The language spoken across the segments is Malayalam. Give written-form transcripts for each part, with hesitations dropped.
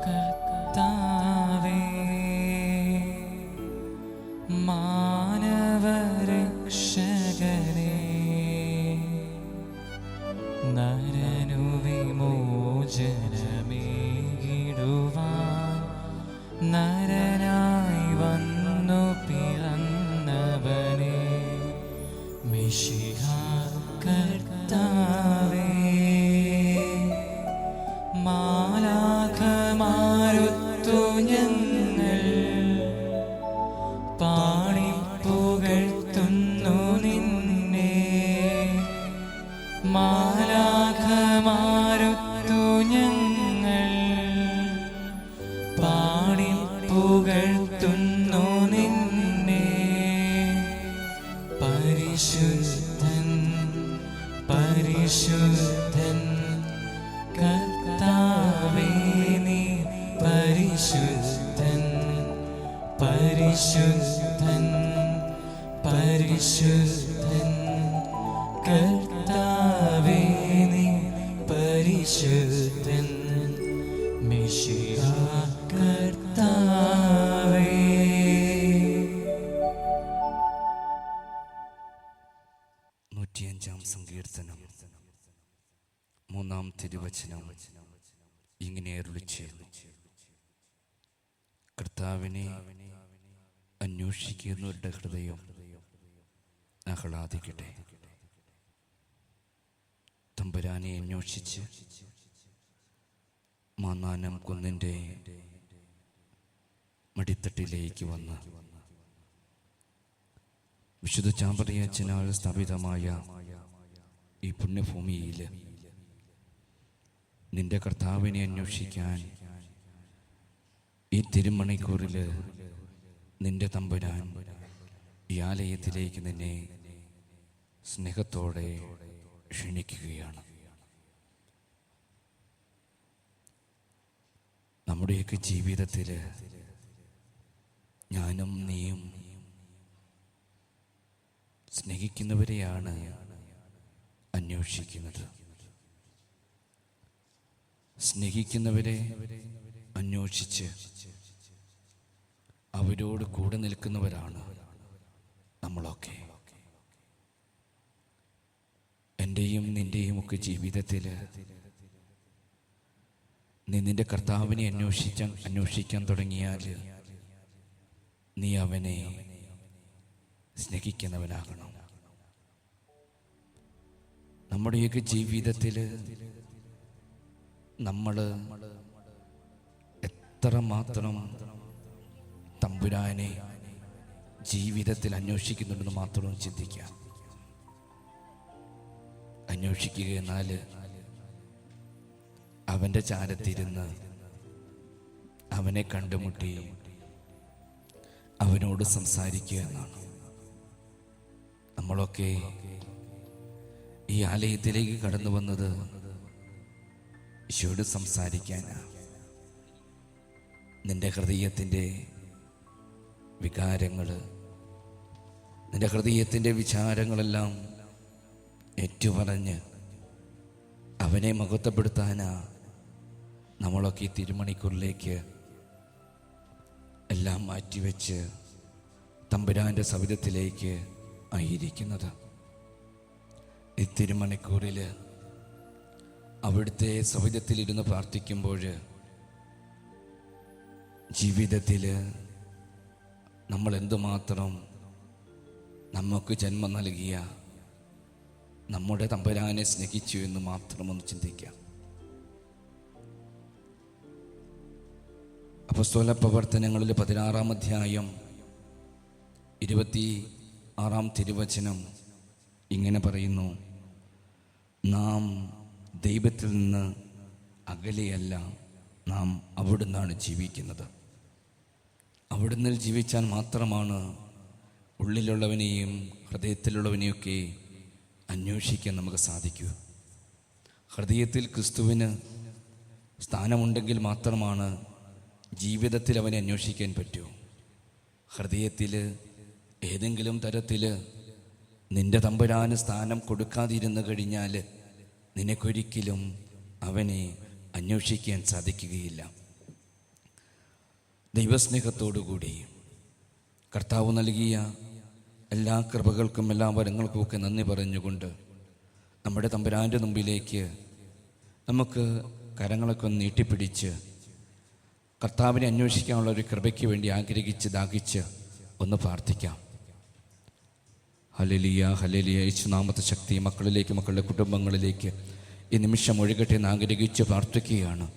കർത്താവേ, മാനവരക്ഷകനേ, നരനു വിമോചനമേകിടുവാൻ നരനായി വന്നു പിറന്നവനേ, മിശിഹാ കർത്താവേ, മാലാഖമാരുത്തു ഞങ്ങൾ പാടിപ്പുകഴ്ത്തുന്നു നിന്നെ. മാലാഖമാരുത്തു ഞങ്ങൾ പാടിപ്പുകഴ്ത്തുന്നു നിന്നെ. പരിശുദ്ധൻ പരിശുദ്ധൻ കർത്താവേ, നീ പരിശുദ്ധൻ പരിശുദ്ധൻ പരിശുദ്ധൻ കർത്താവേ, നീ പരിശുദ്ധൻ. മിശിഹാ കർത്താവേ. സങ്കീർത്തനം 3-ാം തിരുവചനം ഇങ്ങനെ അരുളിച്ചെയ്യുന്നു: കർത്താവിനെ അന്വേഷിക്കുന്നവരുടെ ഹൃദയം ആഹ്ലാദിക്കട്ടെ. തമ്പുരാനെ അന്വേഷിച്ച് മാന്നാനം കുന്നിൻ്റെ മടിത്തട്ടിലേക്ക് വന്ന് വിശുദ്ധ ചാമ്പറിയച്ചനാൽ സ്ഥാപിതമായ ഈ പുണ്യഭൂമിയിൽ നിന്റെ കർത്താവിനെ അന്വേഷിക്കാൻ ഈ തിരുമണിക്കൂറിൽ നിന്റെ തമ്പുരാൻ ഈ ആലയത്തിലേക്ക് നിന്നെ സ്നേഹത്തോടെ ക്ഷണിക്കുകയാണ്. നമ്മുടെയൊക്കെ ജീവിതത്തിൽ ഞാനും നീയും സ്നേഹിക്കുന്നവരെയാണ് അന്വേഷിക്കുന്നത്. സ്നേഹിക്കുന്നവരെ അന്വേഷിച്ച് അവരോട് കൂടെ നിൽക്കുന്നവരാണ് നമ്മളൊക്കെ. എൻ്റെയും നിൻ്റെയും ഒക്കെ ജീവിതത്തിൽ നീ നിന്റെ കർത്താവിനെ അന്വേഷിക്കാൻ തുടങ്ങിയാൽ നീ അവനെ സ്നേഹിക്കുന്നവനാകണം. നമ്മുടെയൊക്കെ ജീവിതത്തിൽ നമ്മൾ എത്രമാത്രം തമ്പുരാനെ ജീവിതത്തിൽ അന്വേഷിക്കുന്നുണ്ടെന്ന് മാത്രം ചിന്തിക്കാം. അന്വേഷിക്കുക എന്നാൽ അവൻ്റെ ചാരത്തിരുന്ന് അവനെ കണ്ടുമുട്ടി അവനോട് സംസാരിക്കുക എന്നാണ്. നമ്മളൊക്കെ ഈ ആലയത്തിലേക്ക് കടന്നു വന്നത് ഈശോയോട് സംസാരിക്കാനാണ്. നിന്റെ ഹൃദയത്തിൻ്റെ വികാരങ്ങൾ, നിന്റെ ഹൃദയത്തിൻ്റെ വിചാരങ്ങളെല്ലാം ഏറ്റുപറഞ്ഞ് അവനെ മഹത്വപ്പെടുത്താനാ നമ്മളൊക്കെ ഈ തിരുമണിക്കൂറിലേക്ക് എല്ലാം മാറ്റിവെച്ച് തമ്പുരാൻ്റെ സവിധത്തിലേക്ക് ആയിരിക്കുന്നത്. ഈ തിരുമണിക്കൂറിൽ അവിടുത്തെ സവിധത്തിലിരുന്ന് പ്രാർത്ഥിക്കുമ്പോൾ ജീവിതത്തിൽ നമ്മൾ എന്തുമാത്രം നമുക്ക് ജന്മം നൽകിയ നമ്മുടെ തമ്പുരാനെ സ്നേഹിച്ചു എന്ന് മാത്രമൊന്ന് ചിന്തിക്കാം. അപ്പോസ്തല പ്രവർത്തനങ്ങളിൽ 16-ാം അധ്യായം 26-ാം തിരുവചനം ഇങ്ങനെ പറയുന്നു: നാം ദൈവത്തിൽ നിന്ന് അകലെയല്ല, നാം അവിടുന്നാണ് ജീവിക്കുന്നത്. അവിടുന്ന് ജീവിച്ചാൽ മാത്രമാണ് ഉള്ളിലുള്ളവനെയും ഹൃദയത്തിലുള്ളവനെയൊക്കെ അന്വേഷിക്കാൻ നമുക്ക് സാധിക്കൂ. ഹൃദയത്തിൽ ക്രിസ്തുവിന് സ്ഥാനമുണ്ടെങ്കിൽ മാത്രമാണ് ജീവിതത്തിൽ അവനെ അന്വേഷിക്കാൻ പറ്റൂ. ഹൃദയത്തിൽ ഏതെങ്കിലും തരത്തിൽ നിന്റെ തമ്പുരാന് സ്ഥാനം കൊടുക്കാതിരുന്നു കഴിഞ്ഞാൽ നിനക്കൊരിക്കലും അവനെ അന്വേഷിക്കാൻ സാധിക്കുകയില്ല. ദൈവസ്നേഹത്തോടുകൂടി കർത്താവ് നൽകിയ എല്ലാ കൃപകൾക്കും എല്ലാ വരങ്ങൾക്കുമൊക്കെ നന്ദി പറഞ്ഞുകൊണ്ട് നമ്മുടെ തമ്പുരാൻ്റെ മുമ്പിലേക്ക് നമുക്ക് കരങ്ങളൊക്കെ ഒന്ന് നീട്ടിപ്പിടിച്ച് കർത്താവിനെ അന്വേഷിക്കാനുള്ള ഒരു കൃപയ്ക്ക് വേണ്ടി ആഗ്രഹിച്ച് ദാഹിച്ച് ഒന്ന് പ്രാർത്ഥിക്കാം. Hallelujah, hallelujah. യേശുനാമത്തെ ശക്തി മക്കളിലേക്ക്, മക്കളുടെ കുടുംബങ്ങളിലേക്ക് ഈ നിമിഷം ഒഴുകട്ടെ എന്ന് ആഗ്രഹിച്ച് പ്രാർത്ഥിക്കുകയാണ്.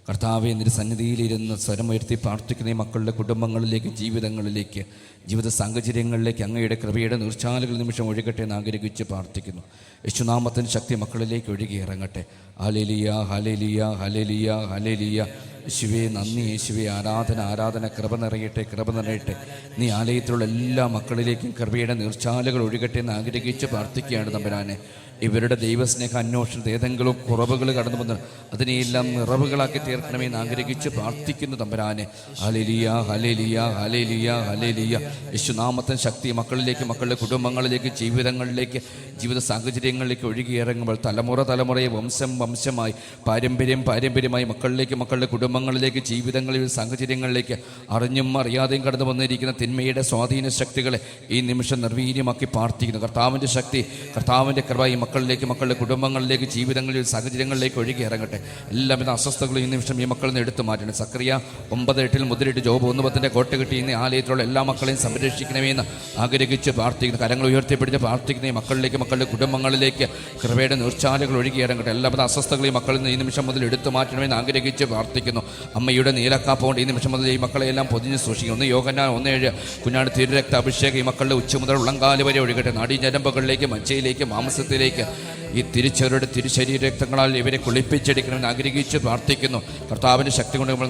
കർത്താവെ, നിന്റെ സന്നിധിയിലിരുന്ന് സ്വരമുയർത്തി പ്രാർത്ഥിക്കുന്ന ഈ മക്കളുടെ കുടുംബങ്ങളിലേക്ക്, ജീവിതങ്ങളിലേക്ക്, ജീവിത സാഹചര്യങ്ങളിലേക്ക് അങ്ങയുടെ കൃപയുടെ നീർച്ചാലുകൾ നിമിഷം ഒഴുകട്ടെ എന്ന് ആഗ്രഹിച്ച് പ്രാർത്ഥിക്കുന്നു. യേശുനാമത്തിൻ്റെ ശക്തി മക്കളിലേക്ക് ഒഴുകി ഇറങ്ങട്ടെ. Hallelujah, hallelujah, hallelujah, hallelujah. യേശുവേ നന്ദി, യേശുവേ ആരാധന, ആരാധന. കൃപ നിറയട്ടെ, കൃപ നിറയട്ടെ. നീ ആലയത്തിലുള്ള എല്ലാ മക്കളിലേക്കും കൃപയുടെ നീർച്ചാലുകൾ ഒഴുകട്ടെ എന്ന് ആഗ്രഹിച്ച് പ്രാർത്ഥിക്കുകയാണ് തമ്പുരാനെ. ഇവരുടെ ദൈവസ്നേഹ അന്വേഷണത്തിൽ ഏതെങ്കിലും കുറവുകൾ കടന്നു വന്ന് അതിനെയെല്ലാം നിറവുകളാക്കി തീർക്കണമെന്ന് ആഗ്രഹിച്ച് പ്രാർത്ഥിക്കുന്നു തമ്പുരാനെ. Hallelujah, hallelujah, hallelujah, hallelujah. യേശുനാമത്തിൻ ശക്തി മക്കളിലേക്ക്, മക്കളുടെ കുടുംബങ്ങളിലേക്ക്, ജീവിതങ്ങളിലേക്ക്, ജീവിത സാഹചര്യങ്ങളിലേക്ക് ഒഴുകിയിറങ്ങുമ്പോൾ തലമുറ തലമുറയെ, വംശം വംശമായി, പാരമ്പര്യമായി മക്കളിലേക്ക്, മക്കളുടെ കുടുംബങ്ങളിലേക്ക്, ജീവിതങ്ങളിൽ, സാഹചര്യങ്ങളിലേക്ക് അറിഞ്ഞും അറിയാതെയും കടന്നു വന്നിരിക്കുന്ന തിന്മയുടെ സ്വാധീന ശക്തികളെ ഈ നിമിഷം നിർവീര്യമാക്കി പ്രാർത്ഥിക്കുന്നു. കർത്താവിൻ്റെ ശക്തി, കർത്താവിൻ്റെ കൃപ ഈ മക്കളിലേക്ക്, മക്കളുടെ കുടുംബങ്ങളിലേക്ക്, ജീവിതങ്ങളിൽ, സാഹചര്യങ്ങളിലേക്ക് ഒഴുകി ഇറങ്ങട്ടെ. എല്ലാവിധ അസ്വസ്ഥകളും ഈ നിമിഷം ഈ മക്കളിൽ നിന്ന് എടുത്തു മാറ്റണം. സക്കറിയ 9:8 മുതലിട്ട് ജോബ് 1:10 കോട്ട കിട്ടി ഇന്ന് ആലയത്തിലുള്ള എല്ലാ മക്കളെയും സംരക്ഷിക്കണമെന്ന് ആഗ്രഹിച്ച് പ്രാർത്ഥിക്കുന്നു. കരങ്ങൾ ഉയർത്തിപ്പിടിച്ച് പ്രാർത്ഥിക്കുന്ന ഈ മക്കളിലേക്ക്, മക്കളുടെ കുടുംബങ്ങളിലേക്ക് കൃപയുടെ നീർച്ചാലുകൾ ഒഴുകി ഇറങ്ങട്ടെ. എല്ലാവിധ അസ്വസ്ഥകളും ഈ മക്കളിൽ നിന്ന് ഈ നിമിഷം മുതൽ എടുത്തു മാറ്റണമെന്ന് ആഗ്രഹിച്ച് പ്രാർത്ഥിക്കുന്നു. അമ്മയുടെ നീലക്കാപ്പുകൊണ്ട് ഈ നിമിഷം മുതൽ ഈ മക്കളെല്ലാം പൊതിഞ്ഞ് സൂക്ഷിക്കുന്നു. 1 യോഹന്നാൻ 1:7 കുഞ്ഞാട് തിരുരക്ത അഭിഷേകം ഈ മക്കളുടെ ഉച്ച മുതൽ ഉള്ളങ്കാല് വരെ ഒഴുകട്ടെ. നാഡീഞരമ്പുകളിലേക്ക്, മജ്ജയിലേക്ക്, മാംസത്തിലേക്ക് ഈ തിരിച്ചവരുടെ തിരുശരീര രക്തങ്ങളാൽ ഇവരെ കുളിപ്പിച്ചെടുക്കണമെന്ന് ആഗ്രഹിച്ച് പ്രാർത്ഥിക്കുന്നു. കർത്താവിൻ്റെ ശക്തി കൊണ്ട് നമ്മൾ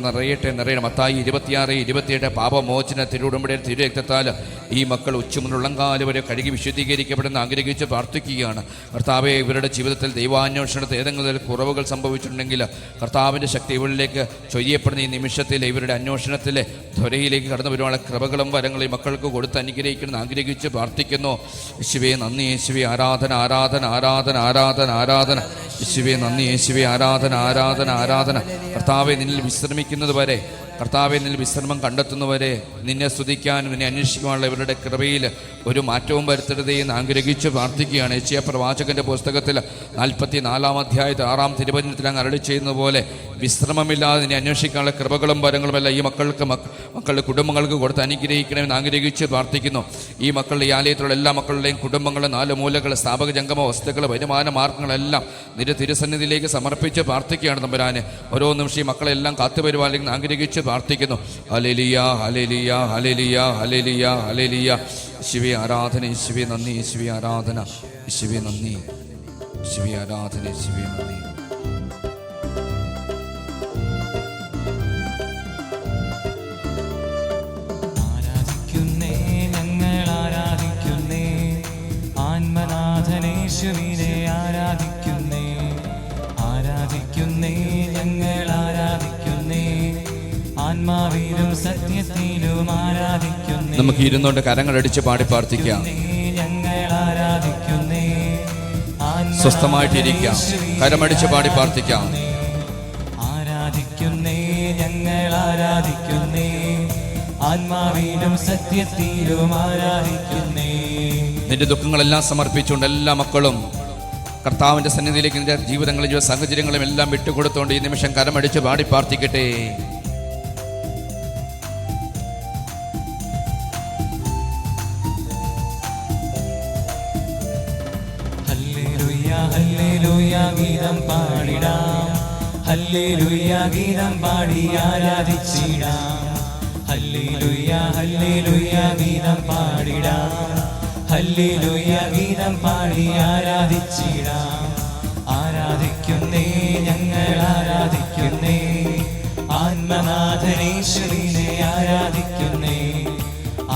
നിറയണം. മത്തായി 26:27 പാപമോചന തിരുവുടമ്പടിയുടെ തിരുരക്തത്താൽ ഈ മക്കൾ ഉച്ചമുതലുള്ളങ്കാല് വരെ കഴുകി വിശുദ്ധീകരിക്കപ്പെടുന്ന ആഗ്രഹിച്ച് പ്രാർത്ഥിക്കുകയാണ്. കർത്താവെ, ഇവരുടെ ജീവിതത്തിൽ ദൈവാന്വേഷണത്തിൽ ഏതെങ്കിലും കുറവുകൾ സംഭവിച്ചിട്ടുണ്ടെങ്കിൽ കർത്താവിൻ്റെ ശക്തി ഇവരിലേക്ക് ചൊരിയപ്പെടുന്ന ഈ നിമിഷത്തിൽ ഇവരുടെ അന്വേഷണത്തിലെ ത്വരയിലേക്ക് കടന്നു വരുവാനുള്ള കൃപകളും വരങ്ങളും ഈ മക്കൾക്ക് കൊടുത്ത് അനുഗ്രഹിക്കണമെന്ന് ആഗ്രഹിച്ച് പ്രാർത്ഥിക്കുന്നു. യേശുവേ നന്ദി, യേശുവേ ആരാധന, ആരാധന, ആരാധന, ആരാധന, ആരാധന. യേശുവേ നന്ദി, യേശുവേ ആരാധന, ആരാധന, ആരാധന. കർത്താവെ, നിന്നിൽ വിശ്രമിക്കുന്നത് വരെ, കർത്താവെ, നിന്നിൽ വിശ്രമം കണ്ടെത്തുന്നവരെ നിന്നെ സ്തുതിക്കാനും നിന്നെ അന്വേഷിക്കുവാനുള്ള ഇവരുടെ കൃപയിൽ ഒരു മാറ്റവും വരുത്തരുതേ എന്ന് ആഗ്രഹിച്ച് പ്രാർത്ഥിക്കുകയാണ്. യെശയ്യാ പ്രവാചകന്റെ പുസ്തകത്തിൽ 44-ാം അധ്യായത്തിൽ 6-ാം തിരുവചനത്തിൽ അങ്ങ് അരുളി ചെയ്യുന്നത് പോലെ വിശ്രമമില്ലാതെ നിന്നെ അന്വേഷിക്കാനുള്ള കൃപകളും വരങ്ങളുമെല്ലാം ഈ മക്കളുടെ കുടുംബങ്ങൾക്ക് കൊടുത്ത് അനുഗ്രഹിക്കണമെന്ന് ആഗ്രഹിച്ച് പ്രാർത്ഥിക്കുന്നു. ഈ മക്കളുടെ, ഈ ആലയത്തിലുള്ള എല്ലാ മക്കളുടെയും കുടുംബങ്ങളുടെ 4 മൂലകൾ, സ്ഥാപക ജംഗമ വസ്തുക്കൾ, വരുമാന മാർഗങ്ങളെല്ലാം നിന്റെ തിരുസന്നിധിയിലേക്ക് സമർപ്പിച്ച് പ്രാർത്ഥിക്കുകയാണ് തമ്പുരാനെ. ഓരോ നിമിഷം ഈ മക്കളെല്ലാം കാത്തുപരിപാലിക്കുന്ന ആഗ്രഹിച്ച് പ്രാർത്ഥിക്കുന്നു. Hallelujah, hallelujah, hallelujah, hallelujah, hallelujah. യേശുവേ ആരാധന, യേശുവേ നന്ദി, യേശുവേ ആരാധന, യേശുവേ നന്ദി, യേശുവേ ആരാധന, യേശുവേ നന്ദി. ആരാധിക്കുന്നേ, ഞങ്ങൾ ആരാധിക്കുന്നേ, ആത്മനാഥനേശുവിനെ ആരാധിക്കുന്നേ, ആരാധിക്കുന്നേ, ഞങ്ങൾ ആരാധിക്കുന്നേ, ആത്മാവിലും സത്യത്തിലും ആരാധിക്കുന്നേ. നമുക്ക് ഇരുന്നുകൊണ്ട് കരങ്ങളടിച്ച് പാടി പ്രാർത്ഥിക്കാം. ഞങ്ങൾ ആരാധിക്കുന്നേ, സ്വസ്ഥമായിട്ടിരിക്കാം, കരമടിച്ച് പാടി പ്രാർത്ഥിക്കാം. ആരാധിക്കുന്നേ, ഞങ്ങൾ ആരാധിക്കുന്നേ, ആത്മാവിലും സത്യത്തിലും ആരാധിക്കുന്നേ. നിന്റെ ദുഃഖങ്ങളെല്ലാം സമർപ്പിച്ചുകൊണ്ട് എല്ലാ മക്കളും കർത്താവിൻ്റെ സന്നിധിയിലേക്ക് നിന്റെ ജീവിതങ്ങളിലും സാഹചര്യങ്ങളും എല്ലാം വിട്ടുകൊടുത്തുകൊണ്ട് ഈ നിമിഷം കരമടിച്ച് പാടി പ്രാർത്ഥിക്കട്ടെ. ഹല്ലേലൂയ ഗീതം പാടിടാം, ഹല്ലേലൂയ ഗീതം പാടി ആരാധിച്ചിടാം, ഹല്ലേലൂയ, ഹല്ലേലൂയ ഗീതം പാടിടാം, ഹല്ലേലൂയ ഗീതം പാടി ആരാധിച്ചിടാം. ആരാധിക്കുന്നേ, ഞങ്ങൾ ആരാധിക്കുന്നേ, ആത്മനാഥനേശ്വരിനെ ആരാധിക്കുന്നേ,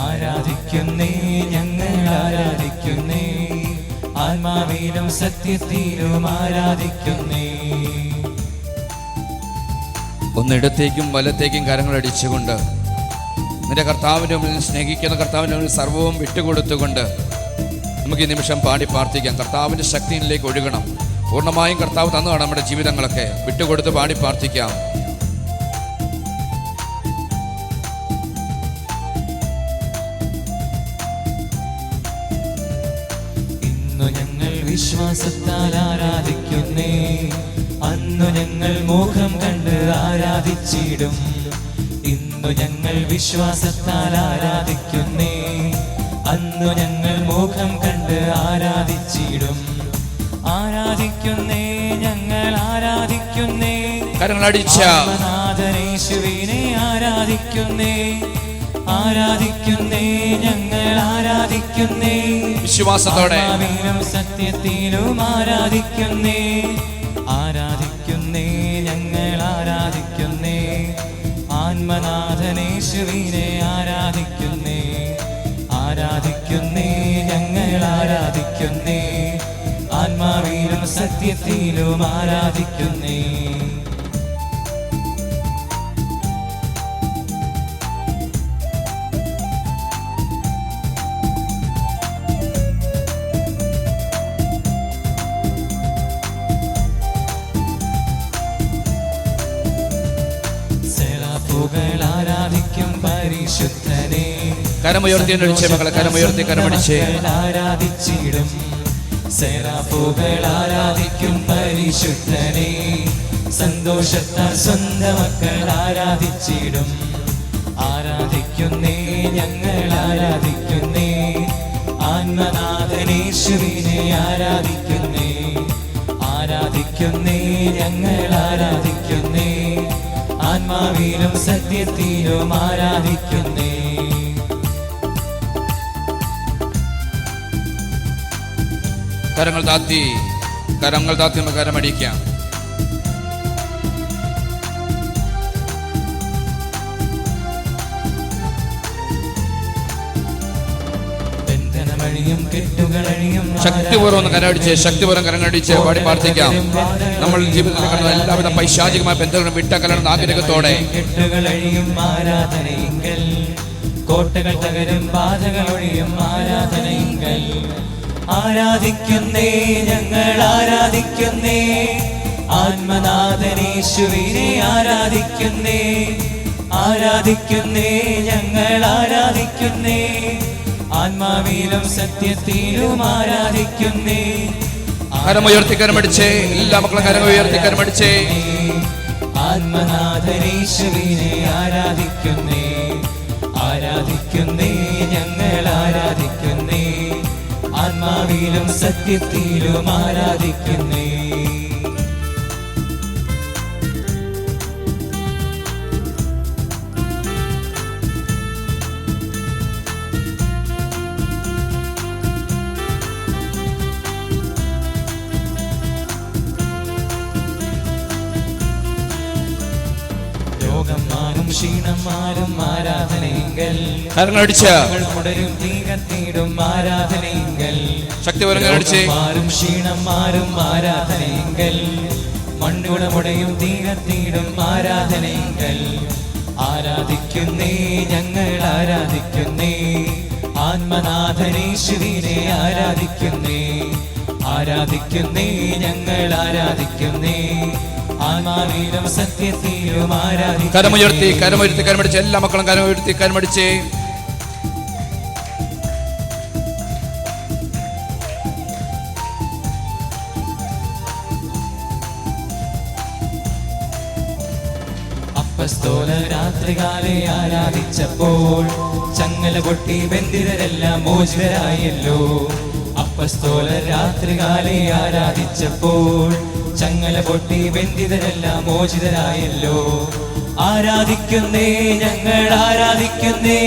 ആരാധിക്കുന്നേ, ഞങ്ങൾ ആരാധിക്കുന്നേ, ആത്മാവിലും സത്യത്തിലും ആരാധിക്കുന്നേ. ഒന്നിടത്തേക്കും വലത്തേക്കും കരങ്ങൾ അടിച്ചുകൊണ്ട് നിന്റെ കർത്താവിൻ്റെ മുന്നിൽ, സ്നേഹിക്കുന്ന കർത്താവിൻ്റെ മുന്നിൽ സർവവും വിട്ടുകൊടുത്തുകൊണ്ട് നമുക്ക് ഈ നിമിഷം പാടി പ്രാർത്ഥിക്കാം. കർത്താവിൻ്റെ ശക്തിയിലേക്ക് ഒഴുകണം. പൂർണ്ണമായും കർത്താവ് തന്നതാണ് നമ്മുടെ ജീവിതങ്ങളൊക്കെ. വിട്ടുകൊടുത്ത് പാടി പ്രാർത്ഥിക്കാം. ഇന്നു ഞങ്ങൾ വിശ്വാസത്താൽ ആരാധിക്കുന്നേ, അന്നു ഞങ്ങൾ മുഖം കണ്ട് ആരാധിച്ചിടും. ഇന്നു ഞങ്ങൾ വിശ്വാസത്താൽ ആരാധിക്കുന്നേ, അന്നു ഞങ്ങൾ മുഖം കണ്ട് ആരാധിച്ചിടും. ആരാധിക്കുന്നേ, ഞങ്ങൾ ആരാധിക്കുന്നേ, യേശുവിനെ ആരാധിക്കുന്നേ, ആരാധിക്കുന്നേ, ഞങ്ങൾ ആരാധിക്കുന്നേ, വിശ്വാസത്തോടെ സത്യത്തിലും ആരാധിക്കുന്നേ, ആരാധിക്കുന്നേ, ഞങ്ങൾ ആരാധിക്കുന്നേ, ആത്മനാഥനേശുവിനെ ആരാധിക്കുന്നേ, ആരാധിക്കുന്നേ, ഞങ്ങൾ ആരാധിക്കുന്നേ, ആത്മാവിലും സത്യത്തിലും ആരാധിക്കുന്നേ. സെറാഫുകൾ ആരാധിക്കും പരിശുദ്ധനെ, കരമുയർത്തി മക്കളെ, കരമുയർത്തി കരമടിച്ച് ആരാധിച്ചിടും. സെറാഫുകൾ ആരാധിക്കും പരിശുദ്ധനെ, സന്തോഷത്താൽ സ്വന്തം മക്കൾ ആരാധിച്ചിടും. ആരാധിക്കുന്നേ, ഞങ്ങൾ ആരാധിക്കുന്നേ, ആത്മനാഥനേശുവിനെ ആരാധിക്കുന്നേ, ആരാധിക്കുന്നേ, ഞങ്ങൾ ആരാധിക്കുന്നേ, ആത്മാവിലും സത്യത്തിലും ആരാധിക്കുന്നേ. കരങ്ങൾ താത്തി കരമടിക്കാം. ബന്ധനമഴിയും കെട്ടുകളഴിയും ശക്തിപൂർവ്വം ശക്തിപൂർവ്വം കരങ്ങളടിച്ച് പാടി പ്രാർത്ഥിക്കാം. നമ്മൾ ജീവിതത്തിൽ കാണുന്ന എല്ലാവിധ പൈശാചികമായ ബന്ധങ്ങളും വിട്ടകലർന്ന ആഗ്രഹത്തോടെ കെട്ടുകളഴിയും ആരാധനയെങ്കിൽ, കോട്ടകൾ തകരും ബാധകൾ ഒഴിയും ആരാധനയെങ്കിൽ. ആരാധിക്കുന്നേ, ഞങ്ങൾ ആരാധിക്കുന്നേ, ആത്മനാഥനേശുവിനെ ആരാധിക്കുന്നേ, ആരാധിക്കുന്നേ, ഞങ്ങൾ ആരാധിക്കുന്നേ, ആത്മാവിലും സത്യത്തിലും ആരാധിക്കുന്നേ. കരമുയർത്തി കരമടിച്ചേ, എല്ലാ മക്കളും കരമുയർത്തി കരമടിച്ചേ. ആത്മനാഥനേശുവിനെ ആരാധിക്കുന്നേ, ആരാധിക്കുന്നേ, ഞങ്ങൾ ആരാധിക്കുന്നേ, ആത്മാവിലും സത്യത്തിലും ആരാധിക്കുന്നേ. രോഗം മാറും, ക്ഷീണം മാറും ആരാധനയെങ്കിൽ, തുടരും തീകത്തിടും ആരാധനയെങ്കിൽ. മാറും, ക്ഷീണം മാറും ആരാധനയെങ്കിൽ, മണ്ണുടമുടയും തീകത്തിടും ആരാധനയെങ്കിൽ. ആരാധിക്കുന്നേ, ഞങ്ങൾ ആരാധിക്കുന്നേ, ആത്മനാഥനേശുവിനെ ആരാധിക്കുന്നേ, ആരാധിക്കുന്നേ, ഞങ്ങൾ ആരാധിക്കുന്നേ, ആത്മാവിലും സത്യത്തിലും ആരാധിക്കുന്നേ. കരമുയർത്തി കരമടിച്ച് എല്ലാ മക്കളും കരമുയർത്തി കരമടിച്ചേ. അപ്പസ്തോലർ രാത്രികാലെ ആരാധിച്ചപ്പോൾ ചങ്ങല പൊട്ടി ബന്ധിതരെല്ലാം മോചിതരായല്ലോ. അപ്പസ്തോലർ രാത്രികാലെ ആരാധിച്ചപ്പോൾ ചങ്ങല പൊട്ടി ബന്ധിതരെല്ലാം മോചിതരായല്ലോ. ആരാധിക്കുന്നേ, ഞങ്ങൾ ആരാധിക്കുന്നേ,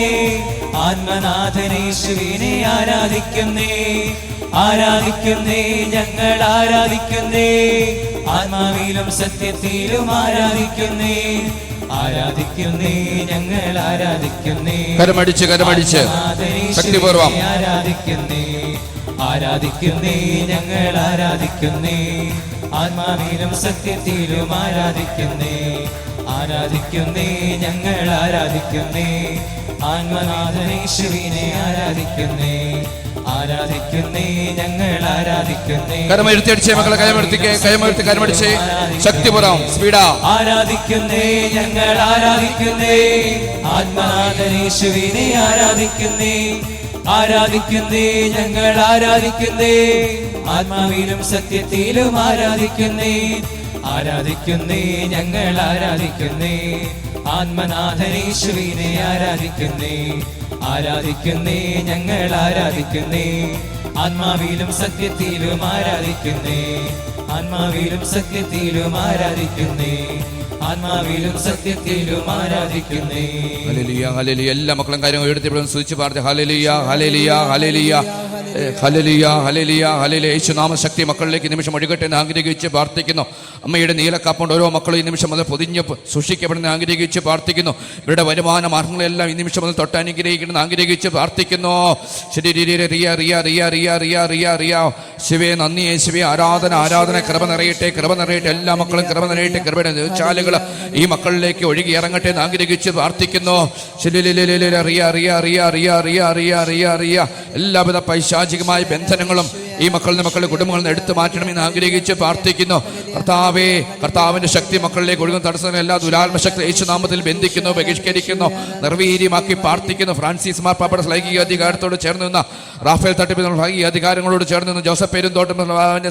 ആത്മനാഥനേശുവിനെ ആരാധിക്കുന്നേ, ആരാധിക്കുന്നേ, ഞങ്ങൾ ആരാധിക്കുന്നേ, ആത്മാവിലും സത്യത്തിലും ആരാധിക്കുന്നേ, ആരാധിക്കുന്നേ, ഞങ്ങൾ ആരാധിക്കുന്നേ. കരമടിച്ച് ശക്തിപൂർവ്വം ആരാധിക്കുന്നേ, ആരാധിക്കുന്നേ, ഞങ്ങൾ ആരാധിക്കുന്നേ, ആത്മാവിലും സത്യത്തിലും ആരാധിക്കുന്നേ, ആരാധിക്കുന്നേ ഞങ്ങൾ ആരാധിക്കുന്നേ ആത്മനാഥനേശുവിനെ ആരാധിക്കുന്നേ ആരാധിക്കുന്നേ ഞങ്ങൾ ആരാധിക്കുന്നേ കരമഴുത്തിയടിച്ചേ മക്കളെ കരമഴുത്തി കരമടിച്ചേ ശക്തിപുറം സ്പീഡാ ആരാധിക്കുന്നേ ഞങ്ങൾ ആരാധിക്കുന്നേ ആത്മനാഥനേശുവിനെ ആരാധിക്കുന്നേ ആരാധിക്കുന്നേ ഞങ്ങൾ ആരാധിക്കുന്നേ ആത്മാവിലും സത്യത്തിലും ആരാധിക്കുന്നേ ആരാധിക്കുന്നേ ഞങ്ങൾ ആരാധിക്കുന്നേ ആത്മനാഥനേശുവിനെ ആരാധിക്കുന്നേ ആരാധിക്കുന്നേ ഞങ്ങൾ ആരാധിക്കുന്നേ ആത്മാവിലും സത്യത്തിലും ആരാധിക്കുന്നേ ആത്മാവിലും സത്യത്തിലും ആരാധിക്കുന്നേ ആത്മാവിലും സത്യത്തിലും ആരാധിക്കുന്നേ ഹല്ലേലൂയ ഹല്ലേലൂയ എല്ലാ മക്കളും കാര്യം എഴുതി സൂചിച്ച് പറഞ്ഞു hallelujah hallelujah hallelujah hallelujah hallelujah hallelujah യേശുനാമ ശക്തി മക്കളിലേക്ക് നിമിഷം ഒഴുകട്ടെ എന്ന് ആഗ്രഹിച്ച് പ്രാർത്ഥിക്കുന്നു. അമ്മയുടെ നീലക്കാപ്പുണ്ട് ഓരോ മക്കളും ഈ നിമിഷം മുതൽ പൊതിഞ്ഞ് സൂക്ഷിക്കപ്പെടുന്ന ആഗ്രഹിച്ച് പ്രാർത്ഥിക്കുന്നു. ഇവരുടെ വരുമാന മാർഗങ്ങളെല്ലാം ഈ നിമിഷം മുതൽ തൊട്ടനുഗ്രഹിക്കണം ആഗ്രഹിച്ച് പ്രാർത്ഥിക്കുന്നു. ശരി റിയ റിയ റിയ റിയ റിയ റിയ റിയ ശിവേ നന്ദി യേശുവേ ആരാധന ആരാധന കൃപ നിറയട്ടെ എല്ലാ മക്കളും കൃപ നിറയട്ടെ കൃപയുടെ ചാലുകൾ ഈ മക്കളിലേക്ക് ഒഴുകി ഇറങ്ങട്ടെ എന്ന് ആഗ്രഹിച്ച് പ്രാർത്ഥിക്കുന്നു. എല്ലാവിധ പൈശാചികമായ ബന്ധനങ്ങളും ഈ മക്കളുടെ കുടുംബങ്ങളിൽ നിന്ന് എടുത്തു മാറ്റണമെന്ന് ആഗ്രഹിച്ച് പ്രാർത്ഥിക്കുന്നു. കർത്താവിന്റെ ശക്തി മക്കളിലേക്ക് ഒഴുകുന്ന തടസ്സം എല്ലാ ദുരാത്മശക്തി യേശുനാമത്തിൽ ബന്ധിക്കുന്നു, ബഹിഷ്കരിക്കുന്നു, നിർവീര്യമാക്കി പ്രാർത്ഥിക്കുന്നു. ഫ്രാൻസിസ് മാർപ്പാപ്പയുടെ സ്ലൈംഗിക അധികാരത്തോട് ചേർന്ന് നിന്ന റാഫേൽ തട്ടിപ്പിനുള്ള സ്ലൈംഗിക അധികാരങ്ങളോട് ചേർന്ന് നിന്ന് ജോസഫ് പെരുന്തോട്ടം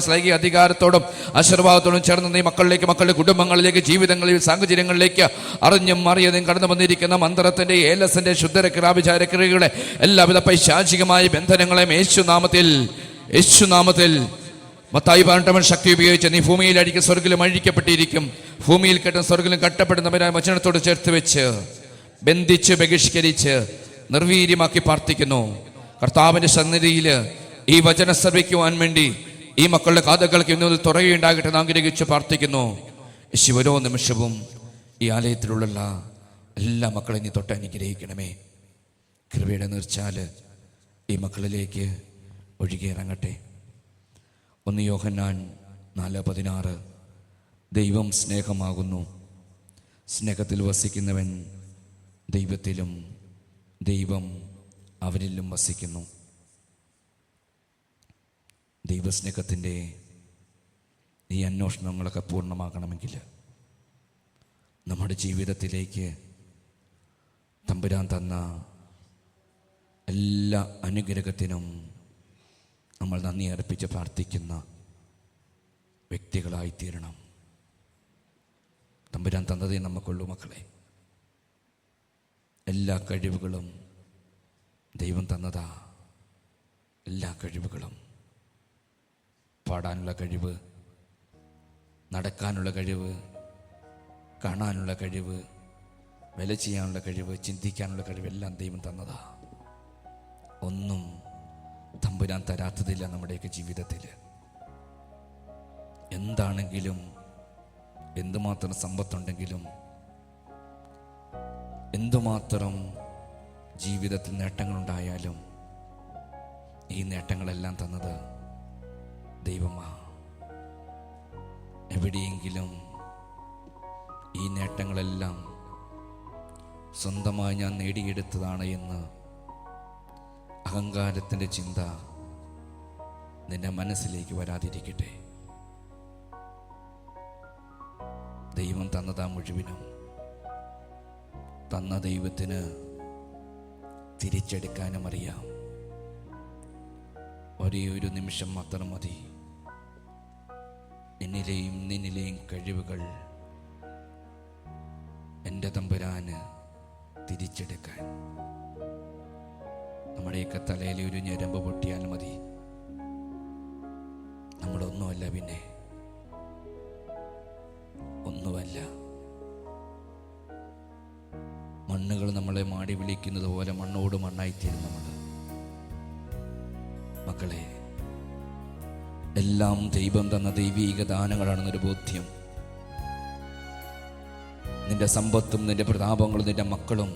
സ്ലൈംഗിക അധികാരത്തോടും ആശീർവാദത്തോടും ചേർന്ന് ഈ മക്കളിലേക്ക് മക്കളുടെ കുടുംബങ്ങളിലേക്ക് ജീവിതങ്ങളിൽ സാഹചര്യങ്ങളിലേക്ക് അറിഞ്ഞും അറിയതും കടന്നു വന്നിരിക്കുന്ന മന്ത്രത്തിന്റെ ഏലസിന്റെ ശുദ്ധരക്രിയാഭിചാരക്രിയകളെ എല്ലാവിധ പൈശാചികമായ ബന്ധനങ്ങളെയും യേശുനാമത്തിൽ മത്തായി 18 ശക്തി ഉപയോഗിച്ച് നീ ഭൂമിയിൽ അടിക്കും സ്വർഗ്ഗിലും അഴിക്കപ്പെട്ടിരിക്കും, ഭൂമിയിൽ കെട്ടും സ്വർഗ്ഗിലും കട്ടപ്പെടുന്നവരായ വചനത്തോട് ചേർത്ത് വെച്ച് ബന്ധിച്ച് ബഹിഷ്കരിച്ച് നിർവീര്യമാക്കി പ്രാർത്ഥിക്കുന്നു. കർത്താവിന്റെ സന്നിധിയിൽ ഈ വചനം ശ്രവിക്കുവാൻ വേണ്ടി ഈ മക്കളുടെ കാതുകൾക്ക് ഇന്നു തുറയുണ്ടാകട്ടെ എന്ന് ആഗ്രഹിച്ച് പ്രാർത്ഥിക്കുന്നു. ഓരോ നിമിഷവും ഈ ആലയത്തിലുള്ള എല്ലാ മക്കളെയും നീ തൊട്ട് അനുഗ്രഹിക്കണമേ. കൃപയുടെ നീർച്ചാല് ഈ മക്കളിലേക്ക് ഒഴുകിയിറങ്ങട്ടെ. 1 യോഹന്നാൻ 4:16 ദൈവം സ്നേഹമാകുന്നു, സ്നേഹത്തിൽ വസിക്കുന്നവൻ ദൈവത്തിലും ദൈവം അവരിലും വസിക്കുന്നു. ദൈവസ്നേഹത്തിൻ്റെ ഈ അന്വേഷണങ്ങളൊക്കെ പൂർണ്ണമാകണമെങ്കിൽ നമ്മുടെ ജീവിതത്തിലേക്ക് തമ്പുരാൻ തന്ന എല്ലാ അനുഗ്രഹത്തിനും നമ്മൾ നന്ദി അർപ്പിച്ച് പ്രാർത്ഥിക്കുന്ന വ്യക്തികളായിത്തീരണം. തമ്പുരാൻ തന്നതേ നമുക്കുള്ളൂ മക്കളെ. എല്ലാ കഴിവുകളും ദൈവം തന്നതാ. എല്ലാ കഴിവുകളും, പാടാനുള്ള കഴിവ്, നടക്കാനുള്ള കഴിവ്, കാണാനുള്ള കഴിവ്, വില ചെയ്യാനുള്ള കഴിവ്, ചിന്തിക്കാനുള്ള കഴിവ് എല്ലാം ദൈവം തന്നതാ. ഒന്നും തമ്പുരാൻ തരാത്തതില്ല നമ്മുടെയൊക്കെ ജീവിതത്തിൽ. എന്താണെങ്കിലും എന്തുമാത്രം സമ്പത്തുണ്ടെങ്കിലും എന്തുമാത്രം ജീവിതത്തിൽ നേട്ടങ്ങളുണ്ടായാലും ഈ നേട്ടങ്ങളെല്ലാം തന്നത് ദൈവമാ. എവിടെയെങ്കിലും ഈ നേട്ടങ്ങളെല്ലാം സ്വന്തമായി ഞാൻ നേടിയെടുത്തതാണ് എന്ന് അഹങ്കാരത്തിൻ്റെ ചിന്ത നിന്റെ മനസ്സിലേക്ക് വരാതിരിക്കട്ടെ. ദൈവം തന്നതാ മുഴുവനും. തന്ന ദൈവത്തിന് തിരിച്ചെടുക്കാനും അറിയാം. ഒരേ ഒരു നിമിഷം മാത്രം മതി എന്നിലെയും നിന്നിലെയും കഴിവുകൾ എൻ്റെ തമ്പുരാന് തിരിച്ചെടുക്കാൻ. നമ്മുടെയൊക്കെ തലയിൽ ഒരു ഞരമ്പ് പൊട്ടിയാൽ മതി, നമ്മളൊന്നുമല്ല, പിന്നെ ഒന്നുമല്ല. മണ്ണുകൾ നമ്മളെ മാടി വിളിക്കുന്നത് പോലെ മണ്ണോട് മണ്ണായിത്തീരും നമ്മൾ. മക്കളെ, എല്ലാം ദൈവം തന്ന ദൈവീക ദാനങ്ങളാണെന്നൊരു ബോധ്യം. നിന്റെ സമ്പത്തും നിന്റെ പ്രതാപങ്ങളും നിന്റെ മക്കളും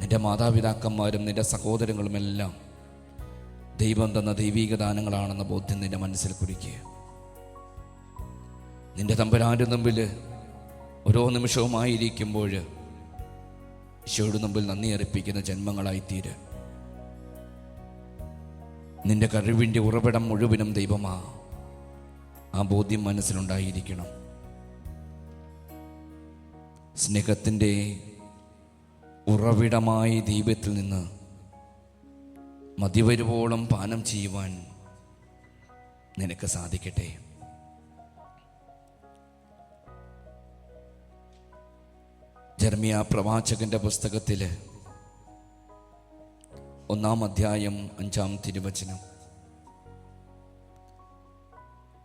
നിന്റെ മാതാപിതാക്കന്മാരും നിന്റെ സഹോദരങ്ങളുമെല്ലാം ദൈവം തന്ന ദൈവീക ദാനങ്ങളാണെന്ന ബോധ്യം നിന്റെ മനസ്സിൽ കുറിക്കുക. നിന്റെ തമ്പുരാന്റെ മുമ്പിൽ ഓരോ നിമിഷവുമായിരിക്കുമ്പോൾ ഈശോയുടെ മുമ്പിൽ നന്ദി അർപ്പിക്കുന്ന ജന്മങ്ങളായിത്തീര്. നിന്റെ കഴിവിൻ്റെ ഉറവിടം മുഴുവനും ദൈവമാ. ആ ബോധ്യം മനസ്സിലുണ്ടായിരിക്കണം. സ്നേഹത്തിൻ്റെ ഉറവിടമായ ദൈവത്തിൽ നിന്ന് മതിവരുവോളം പാനം ചെയ്യുവാൻ നിനക്ക് സാധിക്കട്ടെ. ജെറമ്യാ പ്രവാചകന്റെ പുസ്തകത്തിൽ 1-ാം അധ്യായം 5-ാം തിരുവചനം,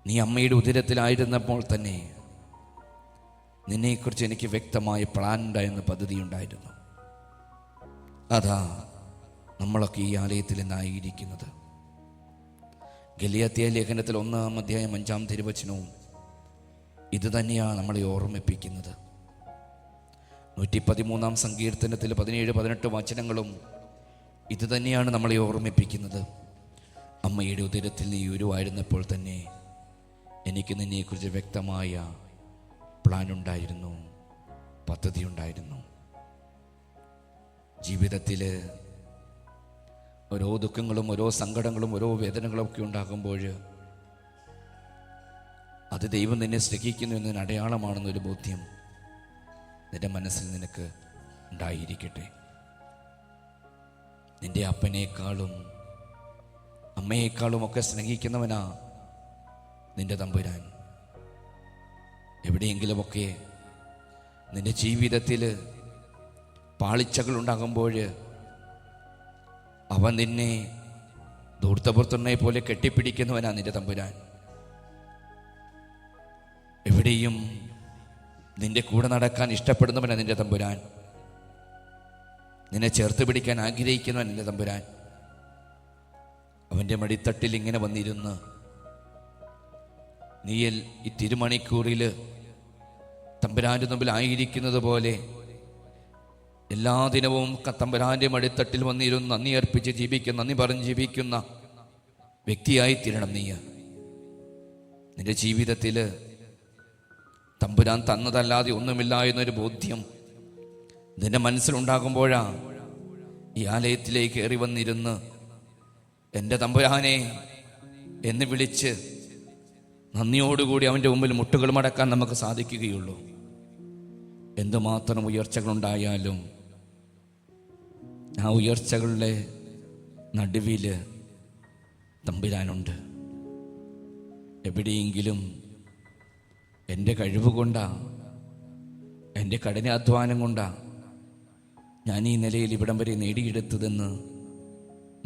നീ അമ്മയുടെ ഉദരത്തിലായിരുന്നപ്പോൾ തന്നെ നിന്നെക്കുറിച്ച് എനിക്ക് വ്യക്തമായ പ്ലാൻ ഉണ്ടായിരുന്ന പദ്ധതി ഉണ്ടായിരുന്നു. അതാ നമ്മളൊക്കെ ഈ ആലയത്തിൽ നിന്നായിരിക്കുന്നത്. ഗലാത്യ ലേഖനത്തിൽ 1-ാം അധ്യായം 5-ാം തിരുവചനവും ഇത് തന്നെയാണ് നമ്മളെ ഓർമ്മിപ്പിക്കുന്നത്. 113-ാം സങ്കീർത്തനത്തിൽ 17-18 വചനങ്ങളും ഇത് തന്നെയാണ് നമ്മളെ ഓർമ്മിപ്പിക്കുന്നത്. അമ്മയുടെ ഉദരത്തിൽ നീ ഉരുവായിരുന്നപ്പോൾ തന്നെ എനിക്ക് നിന്നെക്കുറിച്ച് വ്യക്തമായ പ്ലാൻ ഉണ്ടായിരുന്നു, പദ്ധതി ഉണ്ടായിരുന്നു. ജീവിതത്തിൽ ഓരോ ദുഃഖങ്ങളും ഓരോ സങ്കടങ്ങളും ഓരോ വേദനകളും ഒക്കെ ഉണ്ടാകുമ്പോൾ അത് ദൈവം നിന്നെ സ്നേഹിക്കുന്നു എന്നതിന് അടയാളമാണെന്നൊരു ബോധ്യം നിന്റെ മനസ്സിൽ നിനക്ക് ഉണ്ടായിരിക്കട്ടെ. നിന്റെ അപ്പനേക്കാളും അമ്മയേക്കാളും ഒക്കെ സ്നേഹിക്കുന്നവനാ നിന്റെ തമ്പുരാൻ. എവിടെയെങ്കിലുമൊക്കെ നിന്റെ ജീവിതത്തിൽ പാളിച്ചകൾ ഉണ്ടാകുമ്പോൾ അവൻ നിന്നെ ധൂർത്തപുത്രനെ പോലെ കെട്ടിപ്പിടിക്കുന്നവനാ നിന്റെ തമ്പുരാൻ. എവിടെയും നിന്റെ കൂടെ നടക്കാൻ ഇഷ്ടപ്പെടുന്നവനാ നിന്റെ തമ്പുരാൻ. നിന്നെ ചേർത്ത് പിടിക്കാൻ ആഗ്രഹിക്കുന്നവൻ നിന്റെ തമ്പുരാൻ. അവൻ്റെ മടിത്തട്ടിൽ ഇങ്ങനെ വന്നിരുന്ന് നീ ഈ തിരുമണിക്കൂറിൽ തമ്പുരാൻ്റെ മുമ്പിൽ ആയിരിക്കുന്നത് പോലെ എല്ലാ ദിനവും തമ്പുരാൻ്റെ മടിത്തട്ടിൽ വന്നിരുന്ന് നന്ദി അർപ്പിച്ച് ജീവിക്കുന്ന, നന്ദി പറഞ്ഞ് ജീവിക്കുന്ന വ്യക്തിയായി തീരണം നീ. നിന്റെ ജീവിതത്തിൽ തമ്പുരാൻ തന്നതല്ലാതെ ഒന്നുമില്ല എന്നൊരു ബോധ്യം നിന്റെ മനസ്സിലുണ്ടാകുമ്പോഴാ ഈ ആലയത്തിലേക്ക് കയറി വന്നിരുന്ന് എൻ്റെ തമ്പുരാനെ എന്ന് വിളിച്ച് നന്ദിയോടുകൂടി അവൻ്റെ മുമ്പിൽ മുട്ടുകൾ മടക്കാൻ നമുക്ക് സാധിക്കുകയുള്ളൂ. എന്തുമാത്രം ഉയർച്ചകളുണ്ടായാലും ആ ഉയർച്ചകളുടെ നടുവിൽ തമ്പുരാനുണ്ട്. എവിടെയെങ്കിലും എൻ്റെ കഴിവ് കൊണ്ടാ, എൻ്റെ കഠിനാധ്വാനം കൊണ്ടാ ഞാൻ ഈ നിലയിൽ ഇവിടം വരെ നേടിയെടുത്തതെന്ന്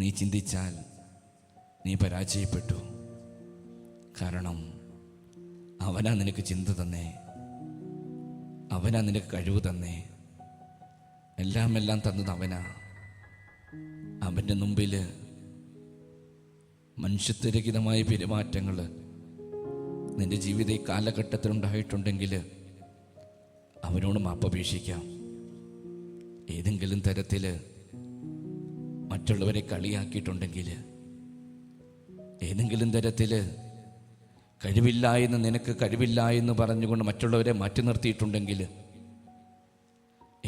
നീ ചിന്തിച്ചാൽ നീ പരാജയപ്പെട്ടു. കാരണം അവനാ നിനക്ക് ചിന്ത തന്നേ, അവനാ നിനക്ക് കഴിവ് തന്നേ, എല്ലാം തന്നത് അവനാ. അവൻ്റെ മുമ്പിൽ മനുഷ്യത്വരഹിതമായ പെരുമാറ്റങ്ങൾ നിന്റെ ജീവിത കാലഘട്ടത്തിൽ ഉണ്ടായിട്ടുണ്ടെങ്കിൽ അവനോട് മാപ്പപേക്ഷിക്കാം. ഏതെങ്കിലും തരത്തിൽ മറ്റുള്ളവരെ കളിയാക്കിയിട്ടുണ്ടെങ്കിൽ, ഏതെങ്കിലും തരത്തിൽ കഴിവില്ല എന്ന് നിനക്ക് കഴിവില്ല എന്ന് പറഞ്ഞുകൊണ്ട് മറ്റുള്ളവരെ മാറ്റി നിർത്തിയിട്ടുണ്ടെങ്കിൽ,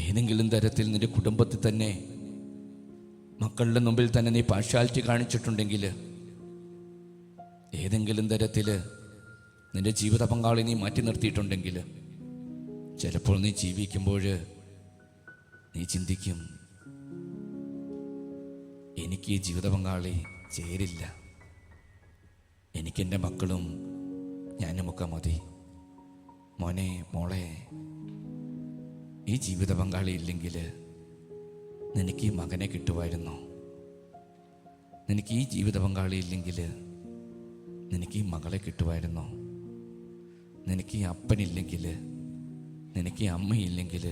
ഏതെങ്കിലും തരത്തിൽ നിന്റെ കുടുംബത്തിൽ തന്നെ മക്കളുടെ മുമ്പിൽ തന്നെ നീ പാർഷ്യാലിറ്റി കാണിച്ചിട്ടുണ്ടെങ്കിൽ, ഏതെങ്കിലും തരത്തിൽ നിന്റെ ജീവിത പങ്കാളി നീ മാറ്റി നിർത്തിയിട്ടുണ്ടെങ്കിൽ, ചിലപ്പോൾ നീ ജീവിക്കുമ്പോൾ നീ ചിന്തിക്കും, എനിക്ക് ഈ ജീവിത പങ്കാളി ചേരില്ല, എനിക്കെൻ്റെ മക്കളും ഞാനുമൊക്കെ മതി. മോനെ, മോളെ, ഈ ജീവിത പങ്കാളി ഇല്ലെങ്കിൽ നിനക്ക് ഈ മകനെ കിട്ടുമായിരുന്നോ? നിനക്ക് ഈ ജീവിത പങ്കാളി ഇല്ലെങ്കിൽ നിനക്ക് ഈ മകളെ കിട്ടുമായിരുന്നോ? നിനക്ക് ഈ അപ്പനില്ലെങ്കിൽ, നിനക്ക് ഈ അമ്മയില്ലെങ്കിൽ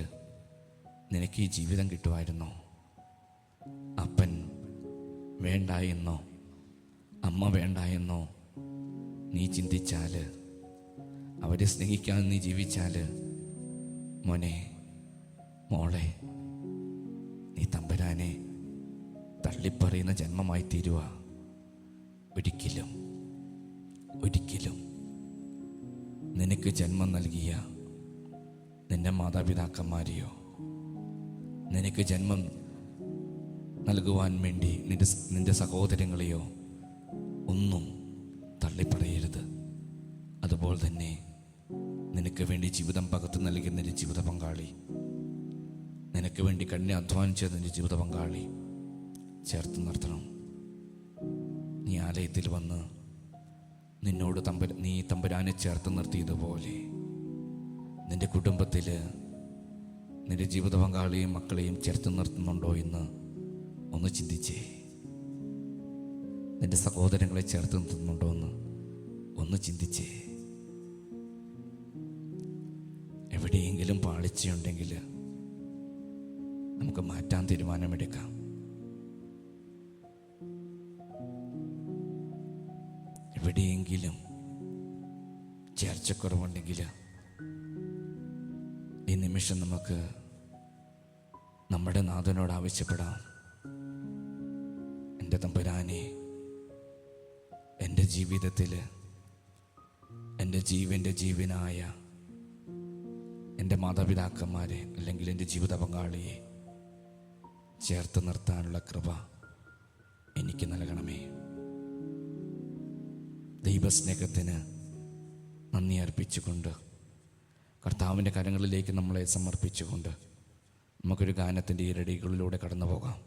നിനക്ക് ഈ ജീവിതം കിട്ടുമായിരുന്നോ? അപ്പൻ വേണ്ട എന്നോ അമ്മ വേണ്ട എന്നോ നീ ചിന്തിച്ചാൽ, അവരെ സ്നേഹിക്കാൻ നീ ജീവിച്ചാൽ, മോനെ, മോളെ, നീ തമ്പുരാനെ തള്ളിപ്പറയുന്ന ജന്മമായി തീരുക. ഒരിക്കലും ഒരിക്കലും നിനക്ക് ജന്മം നൽകിയ നിന്റെ മാതാപിതാക്കന്മാരെയോ നിനക്ക് ജന്മം നൽകുവാൻ വേണ്ടി നിന്റെ സഹോദരങ്ങളെയോ ഒന്നും തള്ളിപ്പറയരുത്. അതുപോലെ തന്നെ നിനക്ക് വേണ്ടി ജീവിതം പകർന്നു നൽകിയ നിന്റെ ജീവിത പങ്കാളി, നിനക്ക് വേണ്ടി കണ്ണി അധ്വാനിച്ച നിന്റെ ജീവിത പങ്കാളി ചേർത്ത് നിർത്തണം. നീ ആലയത്തിൽ വന്ന് നിന്നോട് നീ തമ്പുരാനെ ചേർത്ത് നിർത്തിയതുപോലെ നിന്റെ കുടുംബത്തിൽ നിന്റെ ജീവിത പങ്കാളിയും മക്കളെയും ചേർത്ത് നിർത്തുന്നുണ്ടോ എന്ന് ഒന്ന് ചിന്തിച്ചേ. നിന്റെ സഹോദരങ്ങളെ ചേർത്ത് നിർത്തുന്നുണ്ടോ എന്ന് ഒന്ന് ചിന്തിച്ചേ. എവിടെയെങ്കിലും പാളിച്ചയുണ്ടെങ്കിൽ നമുക്ക് മാറ്റാൻ തീരുമാനമെടുക്കാം. എവിടെയെങ്കിലും ചേർച്ചക്കുറവുണ്ടെങ്കിൽ ഈ നിമിഷം നമുക്ക് നമ്മുടെ നാഥനോട് ആവശ്യപ്പെടാം. എൻ്റെ തമ്പുരാനെ, എൻ്റെ ജീവിതത്തിൽ എൻ്റെ ജീവനായ എൻ്റെ മാതാപിതാക്കന്മാരെ അല്ലെങ്കിൽ എൻ്റെ ജീവിത പങ്കാളിയെ ചേർത്ത് നിർത്താനുള്ള കൃപ എനിക്ക് നൽകണമേ. ദൈവസ്നേഹത്തിന് നന്ദി അർപ്പിച്ചുകൊണ്ട് കർത്താവിൻ്റെ കരങ്ങളിലേക്ക് നമ്മളെ സമർപ്പിച്ചുകൊണ്ട് നമുക്കൊരു ഗാനത്തിൻ്റെ ഇരടികളിലൂടെ കടന്നു പോകാം.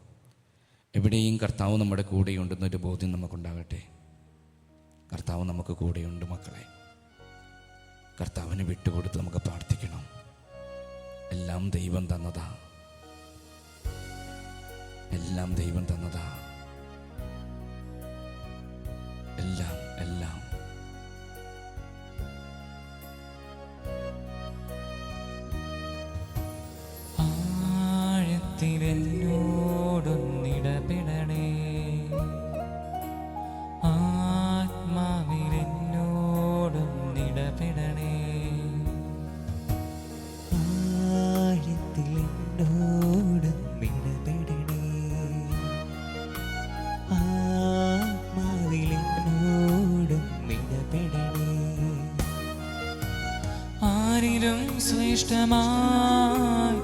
എവിടെയും കർത്താവ് നമ്മുടെ കൂടെയുണ്ടെന്നൊരു ബോധ്യം നമുക്കുണ്ടാകട്ടെ. കർത്താവ് നമുക്ക് കൂടെയുണ്ട് മക്കളെ. കർത്താവിന് വിട്ടുകൊടുത്ത് നമുക്ക് പ്രാർത്ഥിക്കണം. എല്ലാം ദൈവം തന്നതാ, എല്ലാം ദൈവം തന്നതാ, എല്ലാം എല്ലാം. ആഴത്തിലെന്നോടൊന്നിടപെടണേ, ആത്മാവിലെന്നോടൊന്നിടപെടണേ, ആഴത്തിലെന്നോടൊന്നിടപെടണേ, ആത്മാവിലെന്നോടൊന്നിടപെടണേ. ആരിലും ശ്രേഷ്ഠമായി,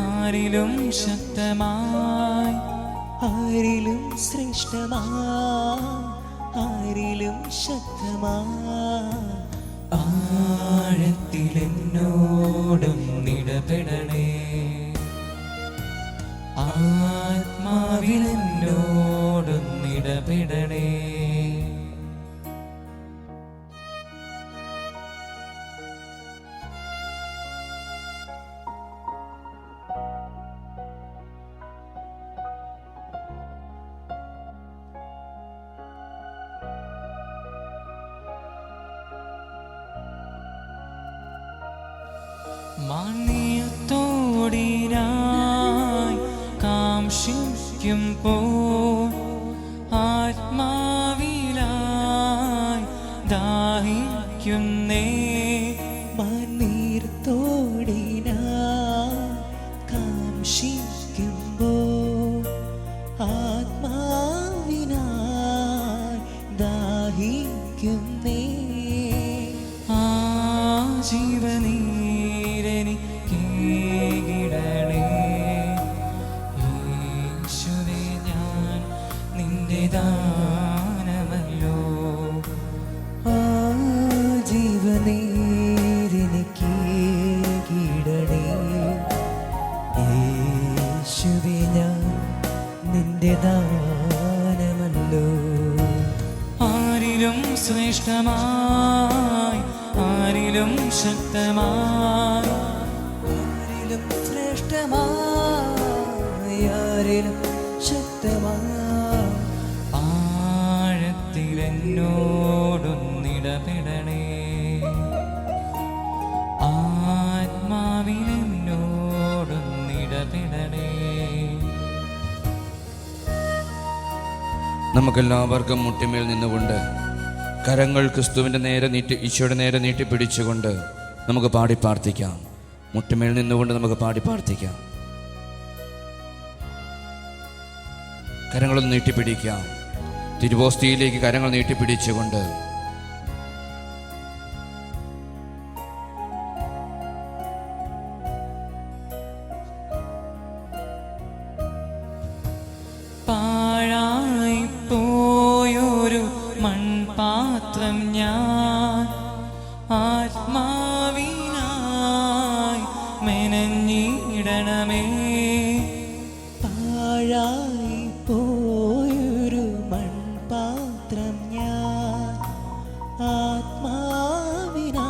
ആരിലും ശക്തമായി, ആരിലും ശ്രേഷ്ഠമായി, ആരിലും ശക്തമായി, ആഴത്തിലെന്നോടൊന്നിടപെടണേ, ആത്മാവിലെന്നോടൊന്നിടപെടണേ. മാന്യത്തോടിനായി കാംക്ഷിക്കുമ്പോൾ ആത്മാവിലായി ദാഹിക്കുന്നേ, മാനീർത്തോടിനായി കാംക്ഷിക്കുമ്പോൾ ആത്മാവിനായി ദാഹിക്കുന്നേ. ആ ജീവനീരെനിക്കേകിടണേ, യേശുവേ ഞാൻ നിന്റെ ദാനമല്ലോ. ആ ജീവനേരെനിക്കേകിടണേ, യേശുവേ ഞാൻ നിന്റെ ദാനമല്ലോ. ആരിലും ശ്രേഷ്ഠമായി, ആരിലും ശക്തമായി, ആരിലും ശ്രേഷ്ഠമായി, ആരിലും ശക്തമായി, ആഴത്തിലെന്നോടൊന്നിടപെടണേ, ആത്മാവിലെന്നോടൊന്നിടപെടണേ. നമുക്കെല്ലാവർക്കും മുട്ടിമേൽ നിന്നുകൊണ്ട് കരങ്ങൾ ക്രിസ്തുവിൻ്റെ നേരെ ഈശോയുടെ നേരെ നീട്ടി പിടിച്ചുകൊണ്ട് നമുക്ക് പാടി പ്രാർത്ഥിക്കാം. മുട്ടിമേൽ നിന്നുകൊണ്ട് നമുക്ക് പാടി പ്രാർത്ഥിക്കാം. കരങ്ങളൊന്ന് നീട്ടിപ്പിടിക്കാം. തിരുവോസ്തിയിലേക്ക് കരങ്ങൾ നീട്ടിപ്പിടിച്ചുകൊണ്ട് പാത്രം ഞാൻ ആത്മാവിനായി മെനഞ്ഞിടണമേ. പാഴായി പോയൊരു മൺപാത്രം ഞാൻ ആത്മാവിനായി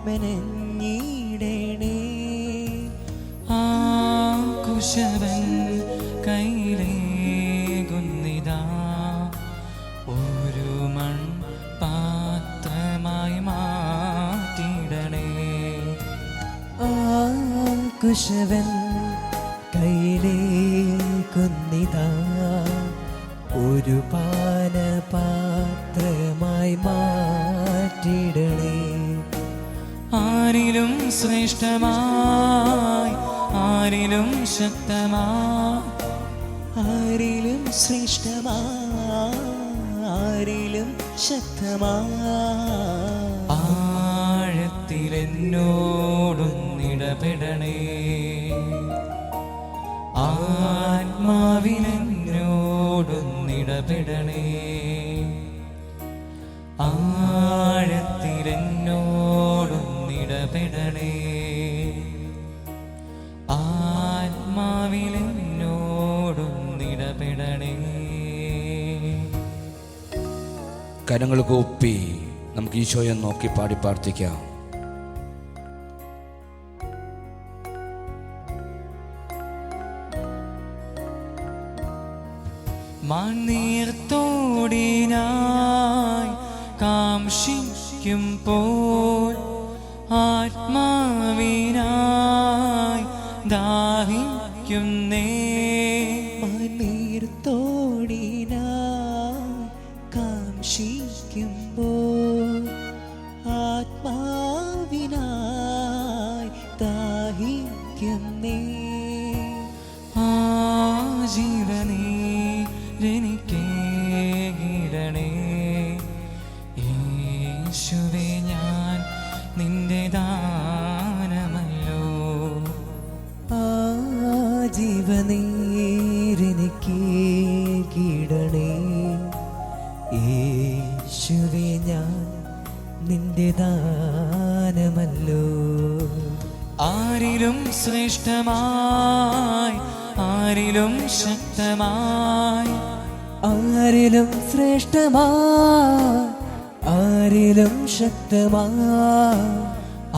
മെനഞ്ഞിടണേ. ആ കുശവൻ കയ്യിലേകുന്നിതാ ഒരു മൺ പാത്രമായി മാറ്റിടണേ. ആ കുശവൻ കയ്യിലേക്കുന്നിതാ ഒരു പാനപാത്രമായി മാറ്റിടണേ. ആരിലും ശ്രേഷ്ഠമായി ആരിലും ശക്തമായി ആരിലും ശ്രേഷ്ഠമായി ആരിലും ശക്തമായി ആഴത്തിലെന്നോടൊന്നിടപെടണേ. ആത്മാവിലെന്നോടൊന്നിടപെടണേ. ആഴത്തിലെന്നോടൊന്നിടപെടണേ. ആത്മാവിലെന്നോടൊന്നിടപെടണേ. കരങ്ങൾ കൂപ്പി നമുക്ക് ഈശോയെ നോക്കി പാടി പ്രാർത്ഥിക്കാം. മണ്ണീർത്തോടിനായി കാംക്ഷിക്കുമ്പോൾ ആത്മാവിനായി ദാഹിക്കുന്നേ. മണ്ണീർത്തോടിനായി കാംക്ഷിക്കുമ്പോൾ ആത്മാവിനായി ദാഹിക്കുന്നേ. ആ ജീവനീരെനിക്കേകിടണേ. യേശുവേ ഞാൻ നിന്റെ ദാനമല്ലോ. ആ ജീവനീരെനിക്കേകിടണേ. യേശുവേ ഞാൻ നിന്റെ ദാനമല്ലോ. ആരിലും ശ്രേഷ്ഠമായി ആരിലും ശക്തമായി ആരിലും ശ്രേഷ്ഠമായി ആരിലും ശക്തമായി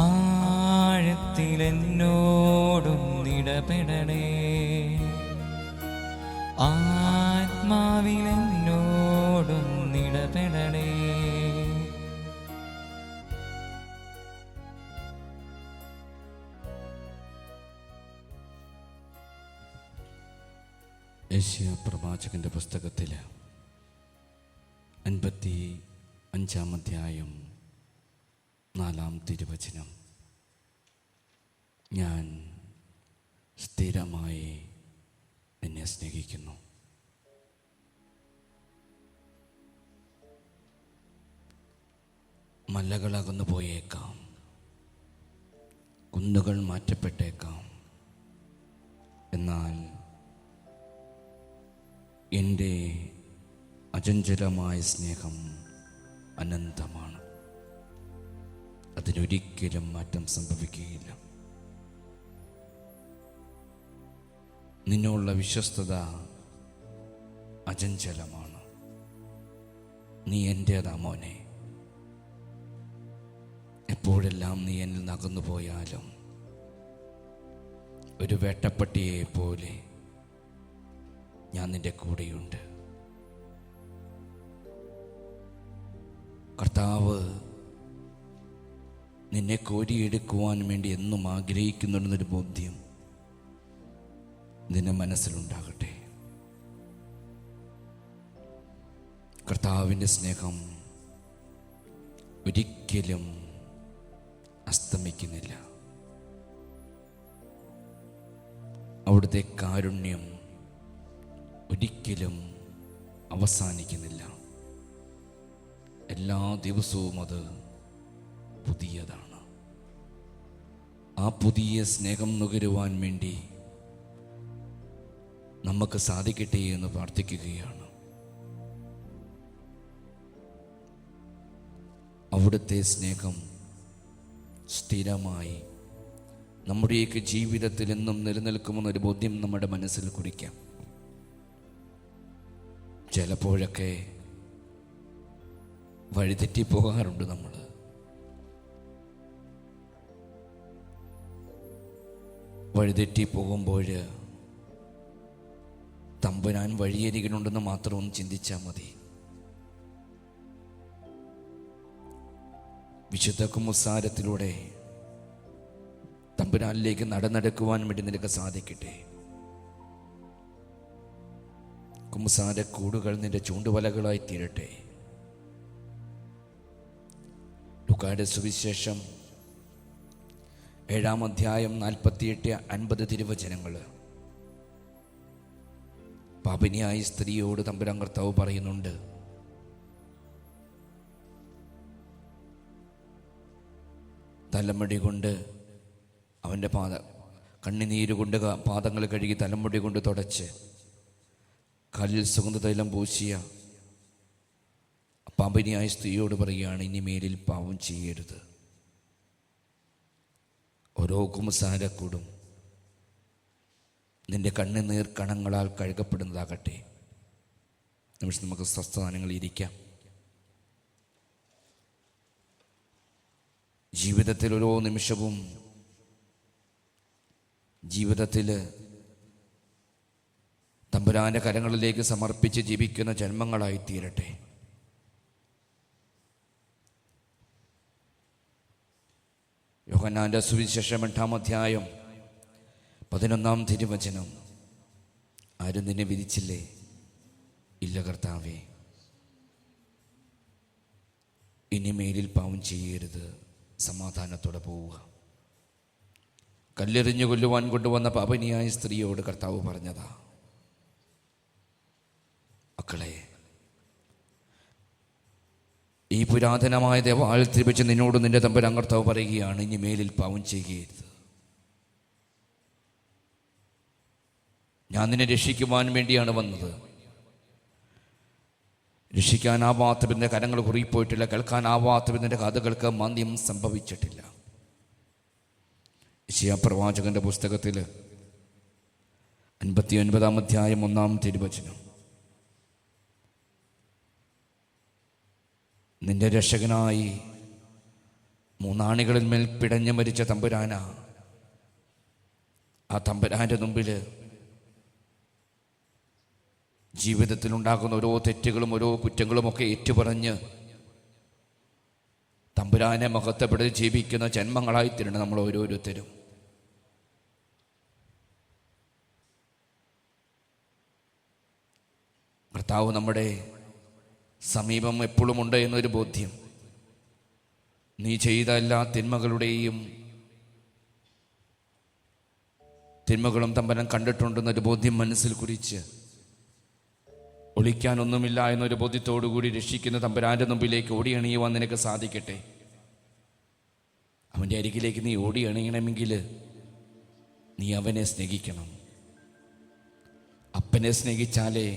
ആഴത്തിലെന്നോടൊന്നിടപെടണേ. ആത്മാവിലെന്നോടൊന്നിടപെടണേ. യെശയ്യാ പ്രവാചകന്റെ പുസ്തകത്തിൽ 55-ാം അധ്യായം 4-ാം തിരുവചനം, ഞാൻ സ്ഥിരമായി നിന്നെ സ്നേഹിക്കുന്നു. മലകൾ അകന്നു പോയേക്കാം, കുന്നുകൾ മാറ്റപ്പെട്ടേക്കാം, എന്നാൽ എൻ്റെ അചഞ്ചലമായ സ്നേഹം അനന്തമാണ്. അതിനൊരിക്കലും മാറ്റം സംഭവിക്കുകയില്ല. നിന്നുള്ള വിശ്വസ്തത അചഞ്ചലമാണ്. നീ എൻ്റേതാ മോനെ. എപ്പോഴെല്ലാം നീ എന്നിൽ നകന്നു പോയാലും ഒരു വേട്ടപ്പട്ടിയെ പോലെ ഞാൻ നിന്റെ കൂടെയുണ്ട്. കർത്താവ് നിന്നെ കോരിയെടുക്കുവാൻ വേണ്ടി എന്നും ആഗ്രഹിക്കുന്നുണ്ടെന്നൊരു ബോധ്യം നിന്റെ മനസ്സിലുണ്ടാകട്ടെ. കർത്താവിൻ്റെ സ്നേഹം ഒരിക്കലും അസ്തമിക്കുന്നില്ല. അവിടുത്തെ കാരുണ്യം ഒരിക്കലും അവസാനിക്കുന്നില്ല. എല്ലാ ദിവസവും അത് പുതിയതാണ്. ആ പുതിയ സ്നേഹം നുകരുവാൻ വേണ്ടി നമുക്ക് സാധിക്കട്ടെ എന്ന് പ്രാർത്ഥിക്കുകയാണ്. അവിടുത്തെ സ്നേഹം സ്ഥിരമായി നമ്മുടെയൊക്കെ ജീവിതത്തിൽ എന്നും നിലനിൽക്കുമെന്നൊരു ബോധ്യം നമ്മുടെ മനസ്സിൽ കുറിക്കാം. ചിലപ്പോഴൊക്കെ വഴിതെറ്റി പോകാറുണ്ട് നമ്മൾ. വഴിതെറ്റി പോകുമ്പോൾ തമ്പുരാൻ വഴിയരികിലുണ്ടെന്ന് മാത്രം ഒന്ന് ചിന്തിച്ചാൽ മതി. വിശുദ്ധ കുമ്പസാരത്തിലൂടെ തമ്പുരാനിലേക്ക് നടന്നെടുക്കുവാൻ വേണ്ടി നിനക്ക് സാധിക്കട്ടെ. കുമ്പസാര കൂടുകൾ നിന്റെ ചൂണ്ടുവലകളായി തീരട്ടെ. ലൂക്കായുടെ സുവിശേഷം 7-ാം അധ്യായം 48-50 തിരുവചനങ്ങൾ. പാപിനിയായ സ്ത്രീയോട് തമ്പുരാൻ കർത്താവ് പറയുന്നുണ്ട്, തലമുടി കൊണ്ട് അവൻ്റെ കണ്ണിനീര് കൊണ്ട് പാദങ്ങൾ കഴുകി തലമുടി കൊണ്ട് തുടച്ച് കാലിൽ സുഗന്ധതൈലം പൂശിയ പാപിനിയായ സ്ത്രീയോട് പറയുകയാണ്, ഇനി മേലിൽ പാവം ചെയ്യരുത്. ഓരോ കുമ്പസാരക്കൂടും നിന്റെ കണ്ണുനീർ കണങ്ങളാൽ കഴുകപ്പെടുന്നതാകട്ടെ. നിമിഷം നമുക്ക് സ്വസ്ഥാനങ്ങളിൽ ഇരിക്കാം. ജീവിതത്തിൽ ഓരോ നിമിഷവും ജീവിതത്തിൽ തമ്പുരാന്റെ കരങ്ങളിലേക്ക് സമർപ്പിച്ച് ജീവിക്കുന്ന ജന്മങ്ങളായി തീരട്ടെ. യോഹന്നാന്റെ സുവിശേഷം 8-ാം അധ്യായം 11-ാം തിരുവചനം. ആരും നിന്നെ വിധിച്ചില്ലേ? ഇല്ല കർത്താവേ, ഇനി മേലിൽ പാവം ചെയ്യരുത്, സമാധാനത്തോടെ പോവുക. കല്ലെറിഞ്ഞു കൊല്ലുവാൻ കൊണ്ടുവന്ന പാപിനിയായ സ്ത്രീയോട് കർത്താവ് പറഞ്ഞതാ, മക്കളെ, ഈ പുരാതനമായ ദേവാലയത്തിൽ വെച്ച് നിന്നോട് നിന്റെ തമ്പുരാൻ കർത്താവ് പറയുകയാണ്, ഇനി മേലിൽ പാവം ചെയ്യരുത്. ഞാൻ നിന്നെ രക്ഷിക്കുവാൻ വേണ്ടിയാണ് വന്നത്. രക്ഷിക്കാനാവാത്തതിൻ്റെ കരങ്ങൾ കുറിപ്പോയിട്ടില്ല, കേൾക്കാനാവാത്തതിൻ്റെ കാതുകൾക്ക് മാന്ദ്യം സംഭവിച്ചിട്ടില്ല. യെശയ്യാ പ്രവാചകന്റെ പുസ്തകത്തിൽ 59-ാം അധ്യായം 1-ാം തിരുവചനം. നിന്റെ രക്ഷകനായി 3 ആണികളിൽ മേൽ പിടഞ്ഞു മരിച്ച തമ്പുരാന, ആ തമ്പുരാന്റെ മുമ്പിൽ ജീവിതത്തിലുണ്ടാകുന്ന ഓരോ തെറ്റുകളും ഓരോ കുറ്റങ്ങളുമൊക്കെ ഏറ്റുപറഞ്ഞ് തമ്പുരാനെ മഹത്വപ്പെടുത്തി ജീവിക്കുന്ന ജന്മങ്ങളായി തീരണം നമ്മൾ ഓരോരുത്തരും. കർത്താവ് നമ്മുടെ സമീപം എപ്പോഴും ഉണ്ട് എന്നൊരു ബോധ്യം, നീ ചെയ്ത എല്ലാ തിന്മകളും തമ്പുരാൻ കണ്ടിട്ടുണ്ടെന്നൊരു ബോധ്യം മനസ്സിൽ കുറിച്ച് ഒളിക്കാനൊന്നുമില്ല എന്നൊരു ബോധ്യത്തോടുകൂടി രക്ഷിക്കുന്ന തമ്പുരാന്റെ മുമ്പിലേക്ക് ഓടിയണിയുവാൻ നിനക്ക് സാധിക്കട്ടെ. അവൻ്റെ അരികിലേക്ക് നീ ഓടിയണിയണമെങ്കിൽ നീ അവനെ സ്നേഹിക്കണം. അപ്പനെ സ്നേഹിച്ചാലേ,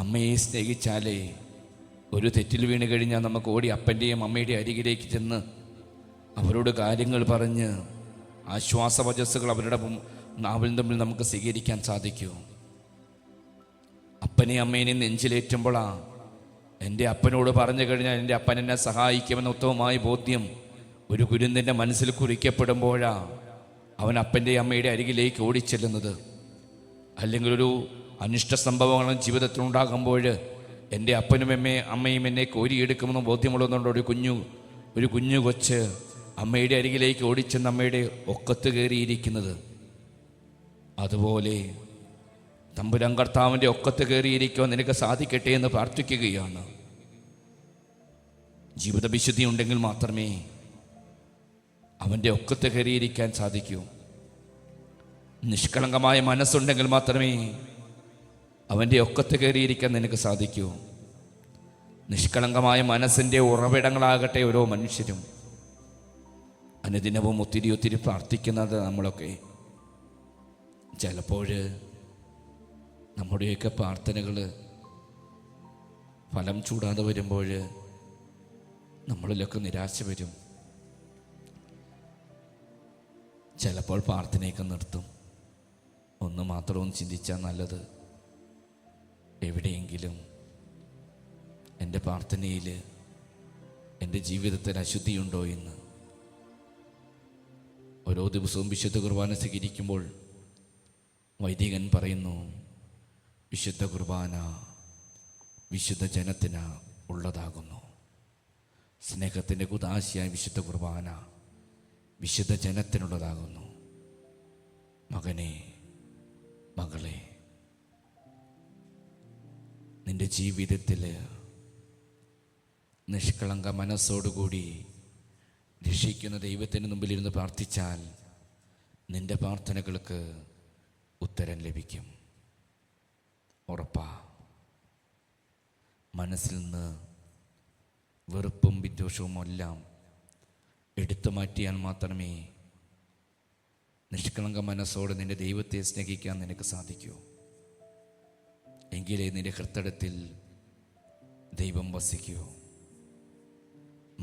അമ്മയെ സ്നേഹിച്ചാലേ, ഒരു തെറ്റിൽ വീണ് കഴിഞ്ഞാൽ നമുക്ക് ഓടി അപ്പൻ്റെയും അമ്മയുടെയും അരികിലേക്ക് ചെന്ന് അവരോട് കാര്യങ്ങൾ പറഞ്ഞ് ആശ്വാസവചസ്സുകൾ അവരുടെ നാവിൽ തമ്മിൽ നമുക്ക് സ്വീകരിക്കാൻ സാധിക്കൂ. അപ്പനെ അമ്മേനെ നെഞ്ചിലേറ്റുമ്പോഴാ എൻ്റെ അപ്പനോട് പറഞ്ഞു കഴിഞ്ഞാൽ എൻ്റെ അപ്പൻ എന്നെ സഹായിക്കുമെന്ന ഉത്തമമായ ബോധ്യം ഒരു കുരുന്നിൻ്റെ മനസ്സിൽ കുറിക്കപ്പെടുമ്പോഴാ അവൻ അപ്പൻ്റെ അമ്മയുടെ അരികിലേക്ക് ഓടിച്ചെല്ലുന്നത്. അല്ലെങ്കിൽ ഒരു അനിഷ്ട സംഭവങ്ങളും ജീവിതത്തിലുണ്ടാകുമ്പോൾ എൻ്റെ അപ്പനും അമ്മയും എന്നെ കോരിയെടുക്കുമെന്ന് ബോധ്യമുള്ളതുകൊണ്ട് ഒരു കുഞ്ഞു കൊച്ച് അമ്മയുടെ അരികിലേക്ക് ഓടിച്ചെന്ന് അമ്മയുടെ ഒക്കത്ത് കയറിയിരിക്കുന്നത്. അതുപോലെ തമ്പുരാൻ കർത്താവിൻ്റെ ഒക്കത്ത് കയറിയിരിക്കുവാൻ നിനക്ക് സാധിക്കട്ടെ എന്ന് പ്രാർത്ഥിക്കുകയാണ്. ജീവിത വിശുദ്ധി ഉണ്ടെങ്കിൽ മാത്രമേ അവൻ്റെ ഒക്കത്ത് കയറിയിരിക്കാൻ സാധിക്കൂ. നിഷ്കളങ്കമായ മനസ്സുണ്ടെങ്കിൽ മാത്രമേ അവൻ്റെ ഒക്കത്ത് കയറിയിരിക്കാൻ നിനക്ക് സാധിക്കൂ. നിഷ്കളങ്കമായ മനസ്സിൻ്റെ ഉറവിടങ്ങളാകട്ടെ ഓരോ മനുഷ്യരും. അനുദിനവും ഒത്തിരി പ്രാർത്ഥിക്കുന്നത് നമ്മളൊക്കെ. ചിലപ്പോൾ നമ്മുടെയൊക്കെ പ്രാർത്ഥനകൾ ഫലം ചൂടാതെ വരുമ്പോൾ നമ്മളിലൊക്കെ നിരാശ വരും. ചിലപ്പോൾ പ്രാർത്ഥനയൊക്കെ നിർത്തും. ഒന്ന് മാത്രം ചിന്തിച്ചാൽ നല്ലത്, എവിടെയെങ്കിലും എൻ്റെ പ്രാർത്ഥനയിൽ എൻ്റെ ജീവിതത്തിൽ അശുദ്ധിയുണ്ടോ എന്ന്. ഓരോ ദിവസവും വിശുദ്ധ കുർബാന സ്വീകരിക്കുമ്പോൾ വൈദികൻ പറയുന്നു, വിശുദ്ധ കുർബാന വിശുദ്ധ ജനത്തിന് ഉള്ളതാകുന്നു. സ്നേഹത്തിൻ്റെ കുദാശയായ വിശുദ്ധ കുർബാന വിശുദ്ധ ജനത്തിനുള്ളതാകുന്നു. മകനെ, മകളെ, നിന്റെ ജീവിതത്തിൽ നിഷ്കളങ്ക മനസ്സോടുകൂടി രക്ഷിക്കുന്ന ദൈവത്തിന് മുമ്പിലിരുന്ന് പ്രാർത്ഥിച്ചാൽ നിന്റെ പ്രാർത്ഥനകൾക്ക് ഉത്തരം ലഭിക്കും. ഉറപ്പാ. മനസ്സിൽ നിന്ന് വെറുപ്പും വിദ്വേഷവും എല്ലാം എടുത്തു മാറ്റിയാൽ മാത്രമേ നിഷ്കളങ്ക മനസ്സോടെ നിന്റെ ദൈവത്തെ സ്നേഹിക്കാൻ നിനക്ക് സാധിക്കൂ. എങ്കിലേ നിന്റെ ഹൃദയത്തിൽ ദൈവം വസിക്കൂ.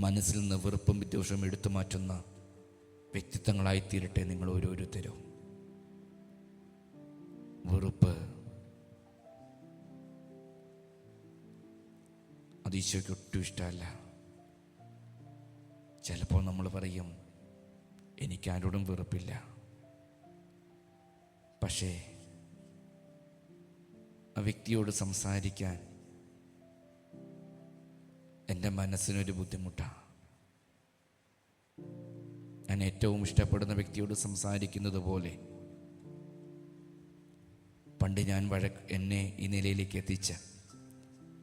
മനസ്സിൽ നിന്ന് വെറുപ്പും വിദ്വേഷവും എടുത്തു മാറ്റുന്ന വ്യക്തിത്വങ്ങളായിത്തീരട്ടെ നിങ്ങൾ ഓരോരുത്തരും. വെറുപ്പ് അത് ഈശോയ്ക്ക് ഒട്ടും ഇഷ്ടമല്ല. ചിലപ്പോൾ നമ്മൾ പറയും, എനിക്കാരോടും വെറുപ്പില്ല. പക്ഷേ ആ വ്യക്തിയോട് സംസാരിക്കാൻ എൻ്റെ മനസ്സിനൊരു ബുദ്ധിമുട്ടാണ്. ഞാൻ ഏറ്റവും ഇഷ്ടപ്പെടുന്ന വ്യക്തിയോട് സംസാരിക്കുന്നത് പോലെ പണ്ട് ഞാൻ എന്നെ ഈ നിലയിലേക്ക് എത്തിച്ച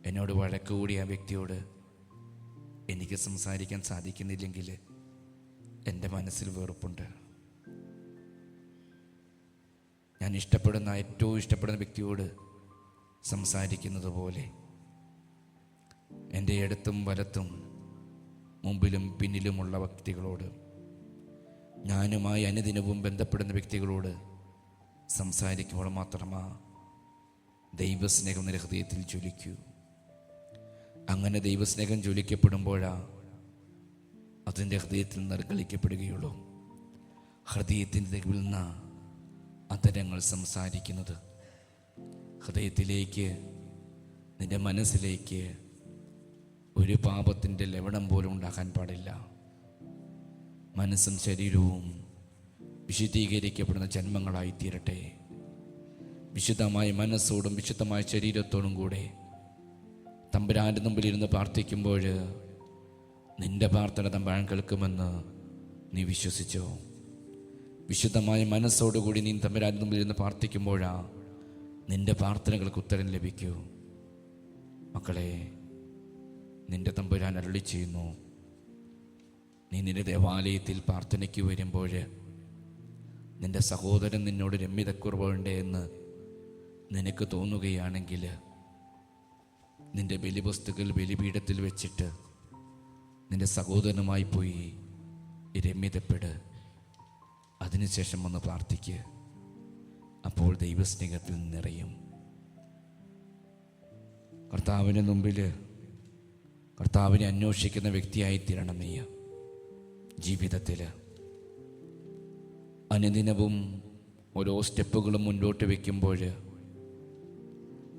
എന്നോട് വഴക്ക് കൂടിയ ആ വ്യക്തിയോട് എനിക്ക് സംസാരിക്കാൻ സാധിക്കുന്നില്ലെങ്കിൽ എൻ്റെ മനസ്സിൽ വെറുപ്പുണ്ട്. ഞാൻ ഏറ്റവും ഇഷ്ടപ്പെടുന്ന വ്യക്തിയോട് സംസാരിക്കുന്നത് പോലെ എൻ്റെ ഇടത്തും വലത്തും മുമ്പിലും പിന്നിലുമുള്ള വ്യക്തികളോട്, ഞാനുമായി അനുദിനവും ബന്ധപ്പെടുന്ന വ്യക്തികളോട് സംസാരിക്കുമ്പോൾ മാത്രമാ ദൈവസ്നേഹം നിന്റെ ഹൃദയത്തിൽ ജ്വലിക്കൂ. അങ്ങനെ ദൈവസ്നേഹം ജ്വലിക്കപ്പെടുമ്പോഴാ അതിൻ്റെ ഹൃദയത്തിൽ നിർഗളിക്കപ്പെടുകയുള്ളൂ. ഹൃദയത്തിൻ്റെ ഉൾന്ന അതരങ്ങൾ സംസാരിക്കുന്നത് ഹൃദയത്തിലേക്ക്, നിന്റെ മനസ്സിലേക്ക് ഒരു പാപത്തിൻ്റെ ലവണം പോലും ഉണ്ടാകാൻ പാടില്ല. മനസ്സും ശരീരവും വിശുദ്ധീകരിക്കപ്പെടുന്ന ജന്മങ്ങളായി തീരട്ടെ. വിശുദ്ധമായ മനസ്സോടും വിശുദ്ധമായ ശരീരത്തോടും കൂടെ തമ്പുരാൻ്റെ മുമ്പിലിരുന്ന് പ്രാർത്ഥിക്കുമ്പോൾ നിന്റെ പ്രാർത്ഥന തമ്പുരാൻ കേൾക്കുമെന്ന് നീ വിശ്വസിച്ചോ? വിശുദ്ധമായ മനസ്സോടുകൂടി നീ തമ്പുരാൻ്റെ മുമ്പിലിരുന്ന് പ്രാർത്ഥിക്കുമ്പോഴാ നിന്റെ പ്രാർത്ഥനകൾക്ക് ഉത്തരം ലഭിക്കൂ. മക്കളെ, നിന്റെ തമ്പുരാൻ അരുളി ചെയ്യുന്നു, നീ നിന്റെ ദേവാലയത്തിൽ പ്രാർത്ഥനയ്ക്ക് വരുമ്പോൾ നിന്റെ സഹോദരൻ നിന്നോട് രമ്യതക്കുറവുണ്ട് എന്ന് നിനക്ക് തോന്നുകയാണെങ്കിൽ നിന്റെ ബലിവസ്തുക്കൾ ബലിപീഠത്തിൽ വെച്ചിട്ട് നിന്റെ സഹോദരനുമായി പോയി രമ്യതപ്പെട്. അതിനുശേഷം വന്ന് പ്രാർത്ഥിക്കുക. അപ്പോൾ ദൈവസ്നേഹത്തിൽ നിറയും. കർത്താവിന് മുമ്പിൽ കർത്താവിനെ അന്വേഷിക്കുന്ന വ്യക്തിയായി തീരണമേ. ജീവിതത്തിൽ അനുദിനവും ഓരോ സ്റ്റെപ്പുകളും മുന്നോട്ട് വയ്ക്കുമ്പോൾ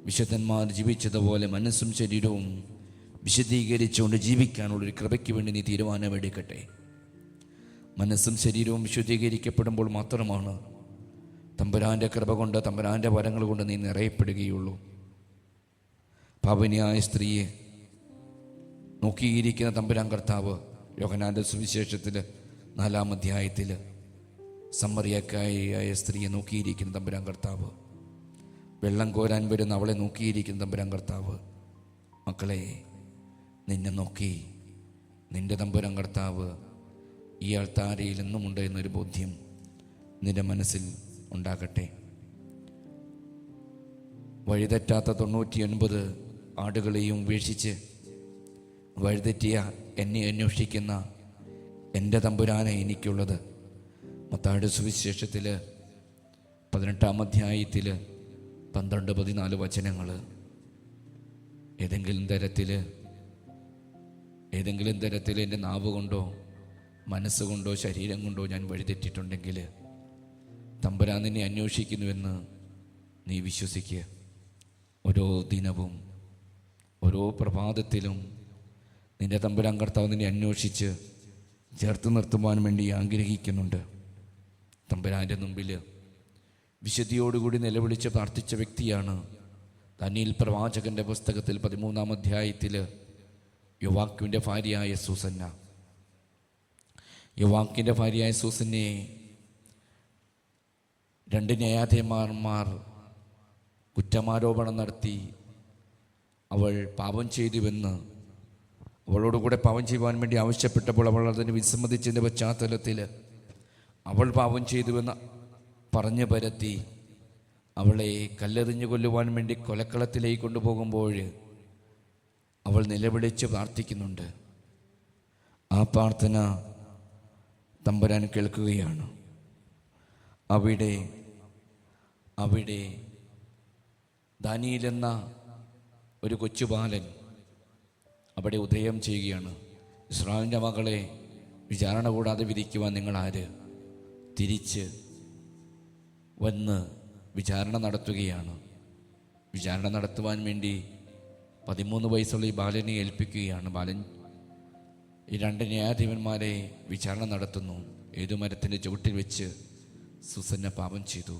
വിശുദ്ധന്മാർ ജീവിച്ചതുപോലെ മനസ്സും ശരീരവും വിശദീകരിച്ചുകൊണ്ട് ജീവിക്കാനുള്ളൊരു കൃപയ്ക്ക് വേണ്ടി നീ തീരുമാനമെടുക്കട്ടെ. മനസ്സും ശരീരവും വിശുദ്ധീകരിക്കപ്പെടുമ്പോൾ മാത്രമാണ് തമ്പുരാൻ്റെ കൃപ കൊണ്ട്, തമ്പുരാൻ്റെ വരങ്ങൾ കൊണ്ട് നീ നിറയപ്പെടുകയുള്ളൂ. പാവനിയായ സ്ത്രീയെ നോക്കിയിരിക്കുന്ന തമ്പുരാൻ കർത്താവ് യോഹന്നാന്റെ സുവിശേഷത്തിൽ 4-ാം അധ്യായത്തിൽ സമറിയക്കാരിയായ സ്ത്രീയെ നോക്കിയിരിക്കുന്ന തമ്പുരാൻ കർത്താവ്, വെള്ളം കോരാൻ വരുന്ന അവളെ നോക്കിയിരിക്കുന്ന തമ്പുരാൻ കർത്താവ്, മക്കളെ നിന്നെ നോക്കി നിന്റെ തമ്പുരാൻ കർത്താവ് ഈ ആൾത്താരയിൽ എന്നുമുണ്ട് എന്നൊരു ബോധ്യം നിന്റെ മനസ്സിൽ ഉണ്ടാകട്ടെ. വഴിതെറ്റാത്ത 99 ആടുകളെയും ഉപേക്ഷിച്ച് വഴിതെറ്റിയ എന്നെ അന്വേഷിക്കുന്ന എൻ്റെ തമ്പുരാനെ എനിക്കുള്ളത്. മത്തായിയുടെ സുവിശേഷത്തിൽ 18-ാം അധ്യായത്തിൽ 12-14 വചനങ്ങൾ. ഏതെങ്കിലും തരത്തിൽ ഏതെങ്കിലും തരത്തിൽ എൻ്റെ നാവ് കൊണ്ടോ മനസ്സുകൊണ്ടോ ശരീരം കൊണ്ടോ ഞാൻ വഴിതെറ്റിട്ടുണ്ടെങ്കിൽ തമ്പുരാൻ നിന്നെ അന്വേഷിക്കുന്നുവെന്ന് നീ വിശ്വസിക്കുക. ഓരോ ദിനവും ഓരോ പ്രഭാതത്തിലും നിന്റെ തമ്പുരാൻ കർത്താവ് നിന്നെ അന്വേഷിച്ച് ചേർത്ത് നിർത്തുവാൻ വേണ്ടി ആഗ്രഹിക്കുന്നുണ്ട്. തമ്പുരാൻ്റെ മുമ്പിൽ വിശുദ്ധിയോടുകൂടി നിലവിളിച്ച് പ്രാർത്ഥിച്ച വ്യക്തിയാണ് ദാനിയേൽ പ്രവാചകന്റെ പുസ്തകത്തിൽ 13-ാം അധ്യായത്തിൽ യോവാക്കിൻ്റെ ഭാര്യയായ സൂസന്ന. യോവാക്കിൻ്റെ ഭാര്യയായ സൂസന്നയെ 2 ന്യായാധിപന്മാർ കുറ്റമാരോപണം നടത്തി അവൾ പാപം ചെയ്തുവെന്ന് അവളോടുകൂടെ പാപം ചെയ്യുവാൻ വേണ്ടി ആവശ്യപ്പെട്ടപ്പോൾ അവൾ അതിന് വിസമ്മതിച്ചതിൻ്റെ പശ്ചാത്തലത്തിൽ അവൾ പാപം ചെയ്തുവെന്ന് പറഞ്ഞു പരത്തി അവളെ കല്ലെറിഞ്ഞു കൊല്ലുവാൻ വേണ്ടി കൊലക്കളത്തിലേക്ക് കൊണ്ടുപോകുമ്പോൾ അവൾ നിലവിളിച്ച് പ്രാർത്ഥിക്കുന്നുണ്ട്. ആ പ്രാർത്ഥന തമ്പുരാൻ കേൾക്കുകയാണ്. അവിടെ ദാനിയേൽ എന്ന ഒരു കൊച്ചുബാലൻ അവിടെ ഉദയം ചെയ്യുകയാണ്. ഇസ്രായേലിൻ്റെ മകളെ വിചാരണ കൂടാതെ വിധിക്കുവാൻ നിങ്ങളാര്? തിരിച്ച് വന്ന് വിചാരണ നടത്തുകയാണ്. വിചാരണ നടത്തുവാൻ വേണ്ടി 13 വയസ്സുള്ള ഈ ബാലനെ ഏൽപ്പിക്കുകയാണ്. ബാലൻ ഈ 2 ന്യായാധിപന്മാരെ വിചാരണ നടത്തുന്നു. ഏതു മരത്തിൻ്റെ ചുവട്ടിൽ വെച്ച് സൂസന്ന പാപം ചെയ്തു?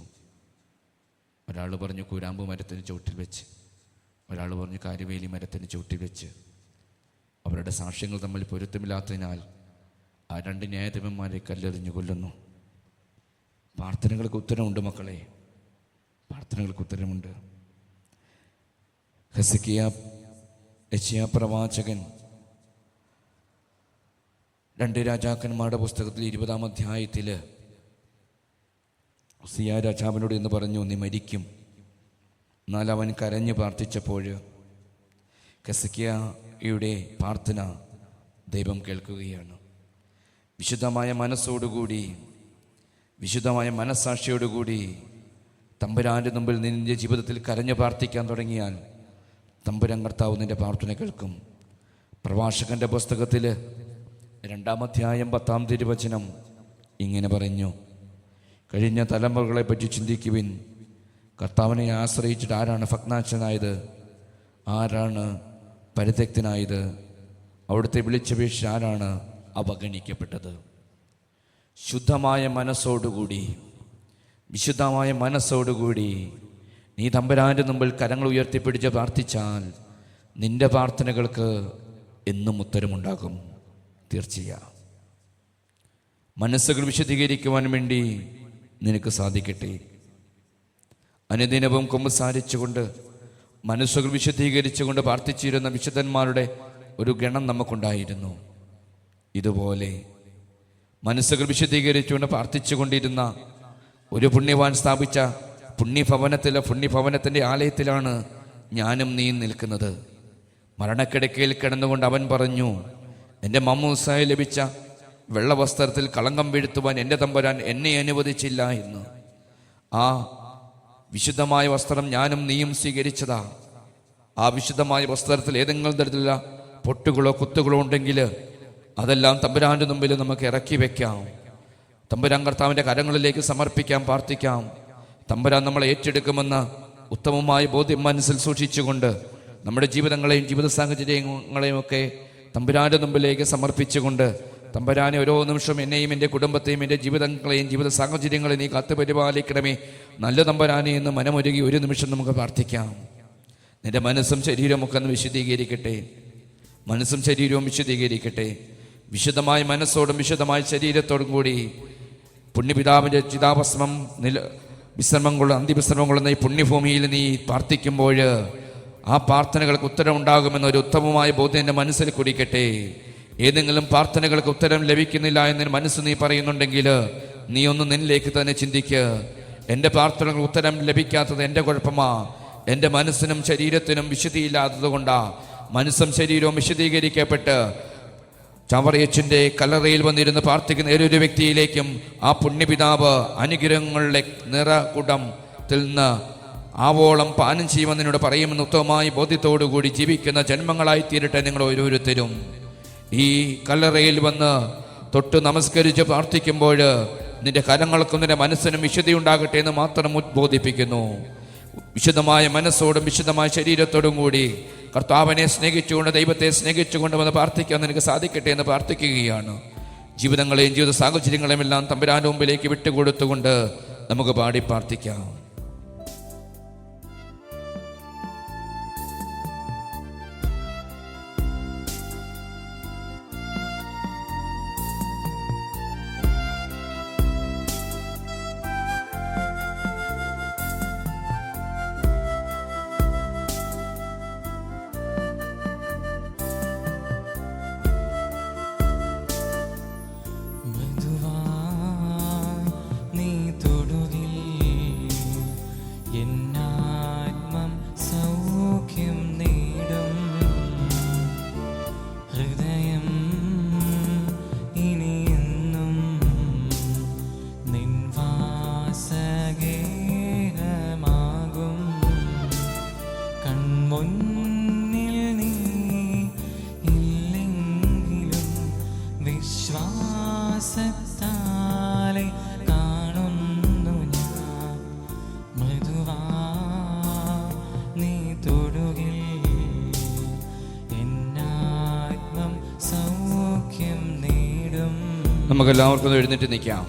ഒരാൾ പറഞ്ഞു കൂരാമ്പ് മരത്തിന് ചുവട്ടിൽ വെച്ച്, ഒരാൾ പറഞ്ഞു കാര്യവേലി മരത്തിന് ചുവട്ടിൽ വെച്ച്. അവരുടെ സാക്ഷ്യങ്ങൾ തമ്മിൽ പൊരുത്തമില്ലാത്തതിനാൽ ആ 2 ന്യായാധിപന്മാരെ കല്ലെറിഞ്ഞു കൊല്ലുന്നു. പ്രാർത്ഥനകൾക്ക് ഉത്തരമുണ്ട് മക്കളെ, പ്രാർത്ഥനകൾക്ക് ഉത്തരമുണ്ട്. യെശയ്യാ പ്രവാചകൻ 2 രാജാക്കന്മാരുടെ പുസ്തകത്തിൽ 20-ാം അധ്യായത്തിൽ ഉസിയ രാജാവിനോട് എന്ന് പറഞ്ഞു, നീ മരിക്കും. എന്നാൽ അവൻ കരഞ്ഞു പ്രാർത്ഥിച്ചപ്പോൾ ഹെസ്കിയായുടെ പ്രാർത്ഥന ദൈവം കേൾക്കുകയാണ്. വിശുദ്ധമായ മനസ്സോടുകൂടി, വിശുദ്ധമായ മനസ്സാക്ഷിയോടുകൂടി തമ്പുരാൻ്റെ മുമ്പിൽ നിന്റെ ജീവിതത്തിൽ കരഞ്ഞു പ്രാർത്ഥിക്കാൻ തുടങ്ങിയാൽ തമ്പുരാൻ കർത്താവ് നിന്റെ പ്രാർത്ഥന കേൾക്കും. പ്രഭാഷകന്റെ പുസ്തകത്തിൽ 2-ാം അധ്യായം 10-ാം തിരുവചനം ഇങ്ങനെ പറഞ്ഞു, കഴിഞ്ഞ തലമുറകളെ പറ്റി ചിന്തിക്കുവിൻ. കർത്താവിനെ ആശ്രയിച്ചിട്ട് ആരാണ് ഭഗ്നാശനായത്? ആരാണ് പരിത്യക്തനായത്? അവിടുത്തെ വിളിച്ചപേക്ഷിച്ച് ആരാണ് അവഗണിക്കപ്പെട്ടത്? ശുദ്ധമായ മനസ്സോടുകൂടി, വിശുദ്ധമായ മനസ്സോടുകൂടി നീ തമ്പുരാൻ്റെ മുമ്പിൽ കരങ്ങൾ ഉയർത്തിപ്പിടിച്ച് പ്രാർത്ഥിച്ചാൽ നിന്റെ പ്രാർത്ഥനകൾക്ക് എന്നും ഉത്തരമുണ്ടാകും. തീർച്ചയായും മനസ്സുകൾ വിശദീകരിക്കുവാൻ വേണ്ടി നിനക്ക് സാധിക്കട്ടെ. അനുദിനവും കുമ്പസാരിച്ചുകൊണ്ട് മനസ്സുകൾ വിശദീകരിച്ചുകൊണ്ട് പ്രാർത്ഥിച്ചിരുന്ന വിശുദ്ധന്മാരുടെ ഒരു ഗണം നമുക്കുണ്ടായിരുന്നു. ഇതുപോലെ മനസ്സുകൾ വിശദീകരിച്ചുകൊണ്ട് പ്രാർത്ഥിച്ചുകൊണ്ടിരുന്ന ഒരു പുണ്യവാൻ സ്ഥാപിച്ച പുണ്യഭവനത്തിൻ്റെ ആലയത്തിലാണ് ഞാനും നീയും നിൽക്കുന്നത്. മരണക്കിടക്കയിൽ കിടന്നുകൊണ്ട് അവൻ പറഞ്ഞു, എൻ്റെ മമ്മൂസായി ലഭിച്ച വെള്ളവസ്ത്രത്തിൽ കളങ്കം വീഴ്ത്തുവാൻ എൻ്റെ തമ്പുരാൻ എന്നെ അനുവദിച്ചില്ല എന്ന്. ആ വിശുദ്ധമായ വസ്ത്രം ഞാനും നീയും സ്വീകരിച്ചതാ. ആ വിശുദ്ധമായ വസ്ത്രത്തിൽ ഏതെങ്കിലും തരത്തിലുള്ള പൊട്ടുകളോ കുത്തുകളോ ഉണ്ടെങ്കിൽ അതെല്ലാം തമ്പുരാൻ്റെ മുമ്പിൽ നമുക്ക് ഇറക്കി വെക്കാം. തമ്പുരാൻ കർത്താവിൻ്റെ കരങ്ങളിലേക്ക് സമർപ്പിക്കാം, പ്രാർത്ഥിക്കാം. തമ്പുരാൻ നമ്മളെ ഏറ്റെടുക്കുമെന്ന ഉത്തമമായ ബോധ്യം മനസ്സിൽ സൂക്ഷിച്ചുകൊണ്ട് നമ്മുടെ ജീവിതങ്ങളെയും ജീവിത സാഹചര്യങ്ങളെയും ഒക്കെ തമ്പുരാൻ്റെ മുമ്പിലേക്ക് സമർപ്പിച്ചുകൊണ്ട്, തമ്പുരാനെ ഓരോ നിമിഷം എന്നെയും എൻ്റെ കുടുംബത്തെയും എൻ്റെ ജീവിതങ്ങളെയും ജീവിത സാഹചര്യങ്ങളെയും നീ കാത്തു പരിപാലിക്കണമേ നല്ല തമ്പുരാനെ എന്ന് മനമൊരുകി ഒരു നിമിഷം നമുക്ക് പ്രാർത്ഥിക്കാം. നിന്റെ മനസ്സും ശരീരവും ഒക്കെ ഒന്ന് വിശദീകരിക്കട്ടെ. മനസ്സും ശരീരവും വിശദീകരിക്കട്ടെ. വിശുദ്ധമായ മനസ്സോടും വിശുദ്ധമായ ശരീരത്തോടും കൂടി പുണ്യപിതാവിൻ്റെ ചിതാഭസ്മം വിശ്രമം കൊള്ളുന്ന അന്തിവിശ്രമം കൊള്ളുന്ന ഈ പുണ്യഭൂമിയിൽ നീ പ്രാർത്ഥിക്കുമ്പോൾ ആ പ്രാർത്ഥനകൾക്ക് ഉത്തരം ഉണ്ടാകുമെന്നൊരു ഉത്തമമായ ബോധ്യം എൻ്റെ മനസ്സിൽ കുടിക്കട്ടെ. ഏതെങ്കിലും പ്രാർത്ഥനകൾക്ക് ഉത്തരം ലഭിക്കുന്നില്ല എന്ന് മനസ്സ് നീ പറയുന്നുണ്ടെങ്കിൽ നീ ഒന്ന് നിന്നിലേക്ക് തന്നെ ചിന്തിക്കുക. എൻ്റെ പ്രാർത്ഥനകൾ ഉത്തരം ലഭിക്കാത്തത് എൻ്റെ കുഴപ്പമാ, എൻ്റെ മനസ്സിനും ശരീരത്തിനും വിശുദ്ധിയില്ലാത്തത് കൊണ്ടാ. മനസ്സും ശരീരവും വിശദീകരിക്കപ്പെട്ട് ചവറയച്ചിൻ്റെ കല്ലറയിൽ വന്നിരുന്ന് പ്രാർത്ഥിക്കുന്ന ഏതൊരു വ്യക്തിയിലേക്കും ആ പുണ്യപിതാവ് അനുഗ്രഹങ്ങളുടെ നിറകുടത്തിൽ നിന്ന് ആവോളം പാനം ചെയ്യുമെന്ന് എന്നോട് പറയുമെന്ന് ഉത്തമമായ ബോധ്യത്തോടുകൂടി ജീവിക്കുന്ന ജന്മങ്ങളായി തീരട്ടെ നിങ്ങൾ ഓരോരുത്തരും. ഈ കല്ലറയിൽ വന്ന് തൊട്ട് നമസ്കരിച്ച് പ്രാർത്ഥിക്കുമ്പോൾ നിന്റെ കരങ്ങൾക്കും നിന്റെ മനസ്സിനും വിശുദ്ധിയുണ്ടാകട്ടെ എന്ന് മാത്രം ഉദ്ബോധിപ്പിക്കുന്നു. വിശുദ്ധമായ മനസ്സോടും വിശുദ്ധമായ ശരീരത്തോടും കൂടി കർത്താവിനെ സ്നേഹിച്ചുകൊണ്ട്, ദൈവത്തെ സ്നേഹിച്ചുകൊണ്ട് വന്ന് പ്രാർത്ഥിക്കാൻ നിനക്ക് സാധിക്കട്ടെ എന്ന് പ്രാർത്ഥിക്കുകയാണ്. ജീവിതങ്ങളെയും ജീവിത സാഹചര്യങ്ങളെയും എല്ലാം തമ്പുരാന്റെ മുമ്പിലേക്ക് വിട്ടുകൊടുത്തുകൊണ്ട് നമുക്ക് പാടി പ്രാർത്ഥിക്കാം. വിശ്വാസത്താലെ കാണുന്നു ഞാൻ. മൃദുവാ നീ തൊടുകിൽ എന്നാത്മം സൗഖ്യം നേടും. നമുക്കെല്ലാവർക്കും എഴുന്നേറ്റ് നിൽക്കാം.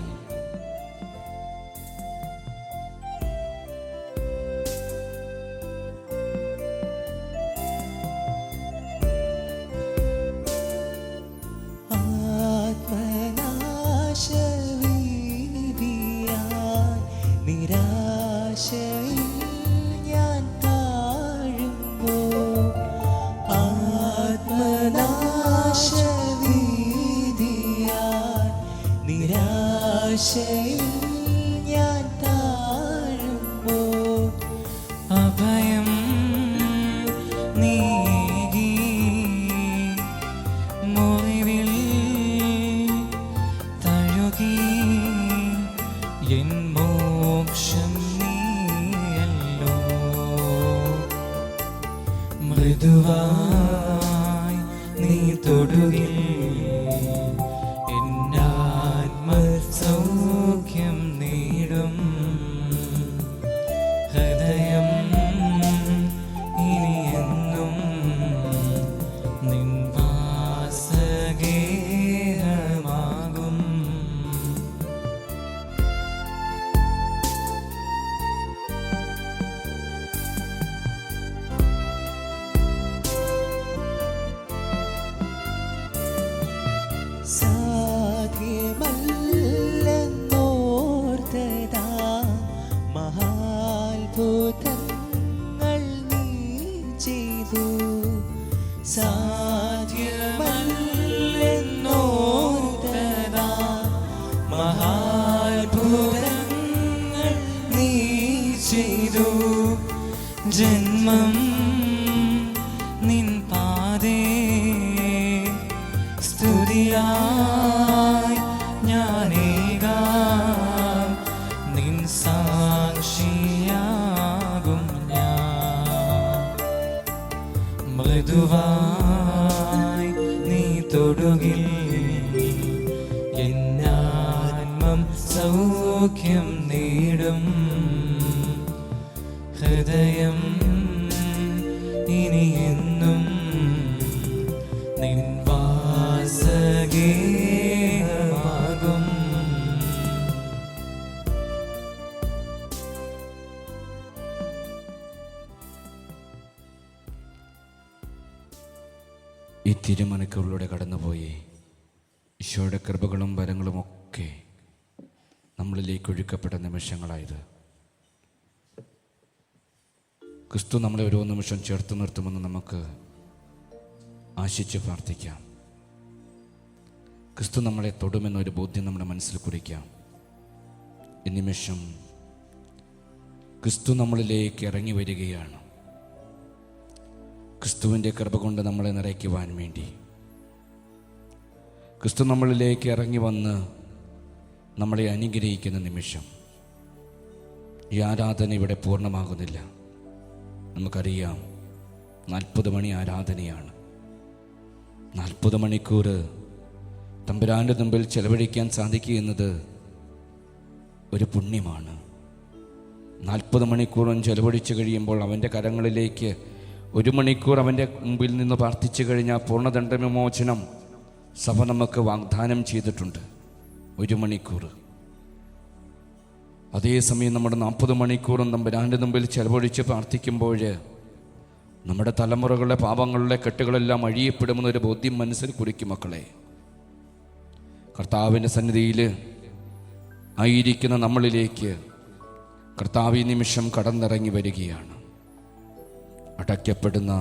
ഞാൻ താഴുമ്പോൾ അഭയം നീകി മുറിവിൽ തഴുകി എൻ മോക്ഷം നീയല്ലോ. മൃദുവായി നീ തൊടുകിൽ സൗഖ്യം നേടും. ഹൃദയം ഇനിയെന്നും നിൻ വാസഗേഹമാകും. മഹാത്ഭുതങ്ങൾ നീ ചെയ്തു. സാധ്യമല്ലെന്നോർത്തതാ മഹാത്ഭുതങ്ങൾ നീ ചെയ്തു. ജന്മം നിൻ പാതേ സ്തുതിയായി ഞാനേകാം. നിൻ സാക്ഷിയാകും ഞാൻ. മൃദുവായി നീ തൊടുകിൽ എന്നാത്മം സൗഖ്യം നേടും. ഹൃദയം ഇനിയെന്നും നിൻ വാസഗേഹമാകും. ഈ തിരുമണിക്കൂറിലൂടെ കടന്നുപോയി ഈശോയുടെ കൃപകളും വരങ്ങളും ഒക്കെ നമ്മളിലേക്ക് ഒഴുക്കപ്പെട്ട നിമിഷങ്ങളായത്. ക്രിസ്തു നമ്മളെ ഓരോ നിമിഷം ചേർത്ത് നിർത്തുമെന്ന് നമുക്ക് ആശിച്ച് പ്രാർത്ഥിക്കാം. ക്രിസ്തു നമ്മളെ തൊടുമെന്നൊരു ബോധ്യം നമ്മുടെ മനസ്സിൽ കുറിക്കാം. ഈ നിമിഷം ക്രിസ്തു നമ്മളിലേക്ക് ഇറങ്ങി വരികയാണ്. ക്രിസ്തുവിൻ്റെ കൃപ കൊണ്ട് നമ്മളെ നിറയ്ക്കുവാൻ വേണ്ടി ക്രിസ്തു നമ്മളിലേക്ക് ഇറങ്ങി വന്ന് നമ്മളെ അനുഗ്രഹിക്കുന്ന നിമിഷം. ഈ ആരാധന ഇവിടെ പൂർണ്ണമാകുന്നില്ല. നമുക്കറിയാം 40 മണി ആരാധനയാണ്. 40 മണിക്കൂർ തമ്പുരാൻ്റെ മുമ്പിൽ ചെലവഴിക്കാൻ സാധിക്കുക എന്നത് ഒരു പുണ്യമാണ്. 40 മണിക്കൂറും ചെലവഴിച്ചു കഴിയുമ്പോൾ അവൻ്റെ കരങ്ങളിലേക്ക് 1 മണിക്കൂർ അവൻ്റെ മുമ്പിൽ നിന്ന് പ്രാർത്ഥിച്ചു കഴിഞ്ഞാൽ പൂർണ്ണദണ്ഡ വിമോചനം സഭ നമുക്ക് വാഗ്ദാനം ചെയ്തിട്ടുണ്ട്. 1 മണിക്കൂർ. അതേസമയം നമ്മുടെ 40 മണിക്കൂറും തമ്പുരാൻ്റെ മുമ്പിൽ ചെലവഴിച്ച് പ്രാർത്ഥിക്കുമ്പോൾ നമ്മുടെ തലമുറകളുടെ പാപങ്ങളുടെ കെട്ടുകളെല്ലാം അഴിയപ്പെടുമെന്നൊരു ബോധ്യം മനസ്സിൽ കുറിക്കും. മക്കളെ, കർത്താവിൻ്റെ സന്നിധിയിൽ ആയിരിക്കുന്ന നമ്മളിലേക്ക് കർത്താവ് ഈ നിമിഷം കടന്നിറങ്ങി വരികയാണ്. അടയ്ക്കപ്പെടുന്ന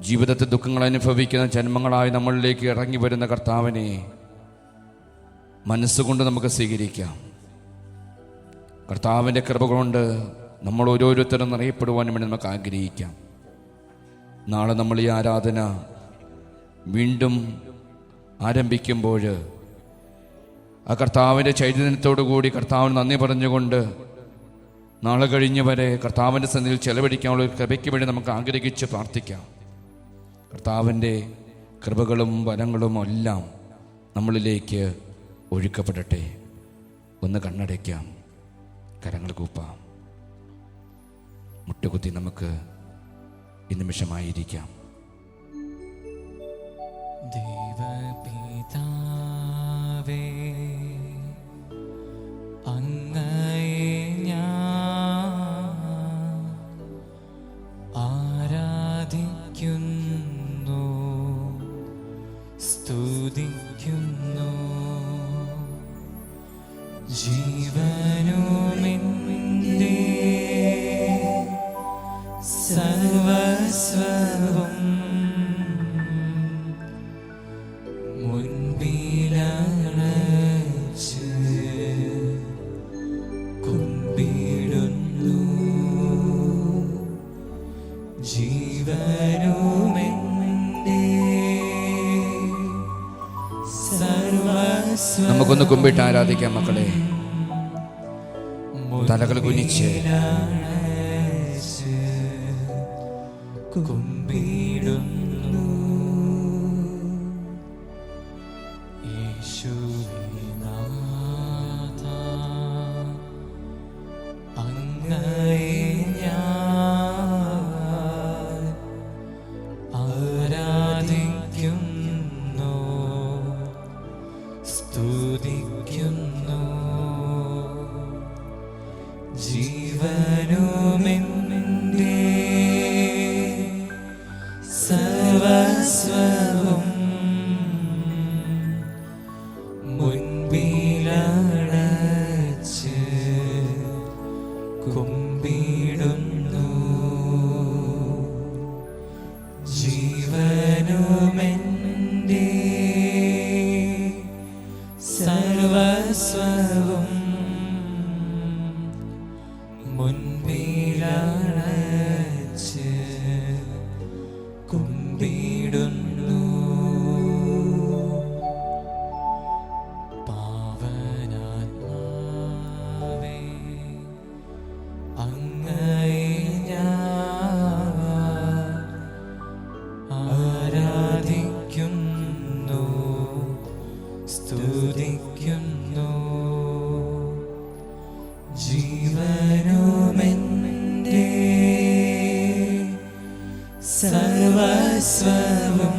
ജീവിതത്തിൽ ദുഃഖങ്ങൾ അനുഭവിക്കുന്ന ജന്മങ്ങളായി നമ്മളിലേക്ക് ഇറങ്ങി വരുന്ന കർത്താവിനെ മനസ്സുകൊണ്ട് നമുക്ക് സ്വീകരിക്കാം. കർത്താവിൻ്റെ കൃപ കൊണ്ട് നമ്മൾ ഓരോരുത്തരും നിറയപ്പെടുവാനും വേണ്ടി നമുക്ക് ആഗ്രഹിക്കാം. നാളെ നമ്മൾ ഈ ആരാധന വീണ്ടും ആരംഭിക്കുമ്പോൾ ആ കർത്താവിൻ്റെ ചൈതന്യത്തോടു കൂടി കർത്താവിന് നന്ദി പറഞ്ഞുകൊണ്ട് നാളെ കഴിഞ്ഞ് വരെ കർത്താവിൻ്റെ സന്നിധിയിൽ ചെലവഴിക്കാനുള്ള കൃപയ്ക്ക് വേണ്ടി നമുക്ക് ആഗ്രഹിച്ച് പ്രാർത്ഥിക്കാം. കർത്താവിൻ്റെ കൃപകളും വരങ്ങളും എല്ലാം നമ്മളിലേക്ക് ഒഴുക്കപ്പെടട്ടെ. ഒന്ന് കണ്ണടയ്ക്കാം, കരങ്ങൾ കൂപ്പാം, മുട്ടുകുത്തി നമുക്ക് ഈ നിമിഷമായിരിക്കാം. ദൈവപിതാവേ, അങ്ങയെ ഞാൻ ആരാധിക്കുന്നു, സ്തുതിക്കുന്നു. ജീവനുമെന്റെ സർവസ്വവും മുൻപിലണച്ച് കുമ്പിടുന്നു. ജീവനുമെന്റെ സർവസ്വം. നമുക്കൊന്ന് കുമ്പിട്ട് ആരാധിക്കാം മക്കളെ. തലകൾ കുനിച്ച് കുമ്പിടുന്നു. യേശുനാഥ, അങ്ങയെ ഞാൻ ആരാധിക്കുന്നു, സ്തുതിക്കുന്നു. ജീവനുമെന്റെ സർവസ്വവും മുൻപിലണച്ച് കുമ്പിടുന്നു. ജീവനുമെന്റെ സർവസ്വവും മുൻപിലണച്ച് കുമ്പിടുന്നു. പാവനാത്മാവേ, അങ്ങയെ ഞാൻ ആരാധിക്കുന്നു, സ്തുതിക്കുന്നു. ജീവനുമെന്റെ സർവസ്വവും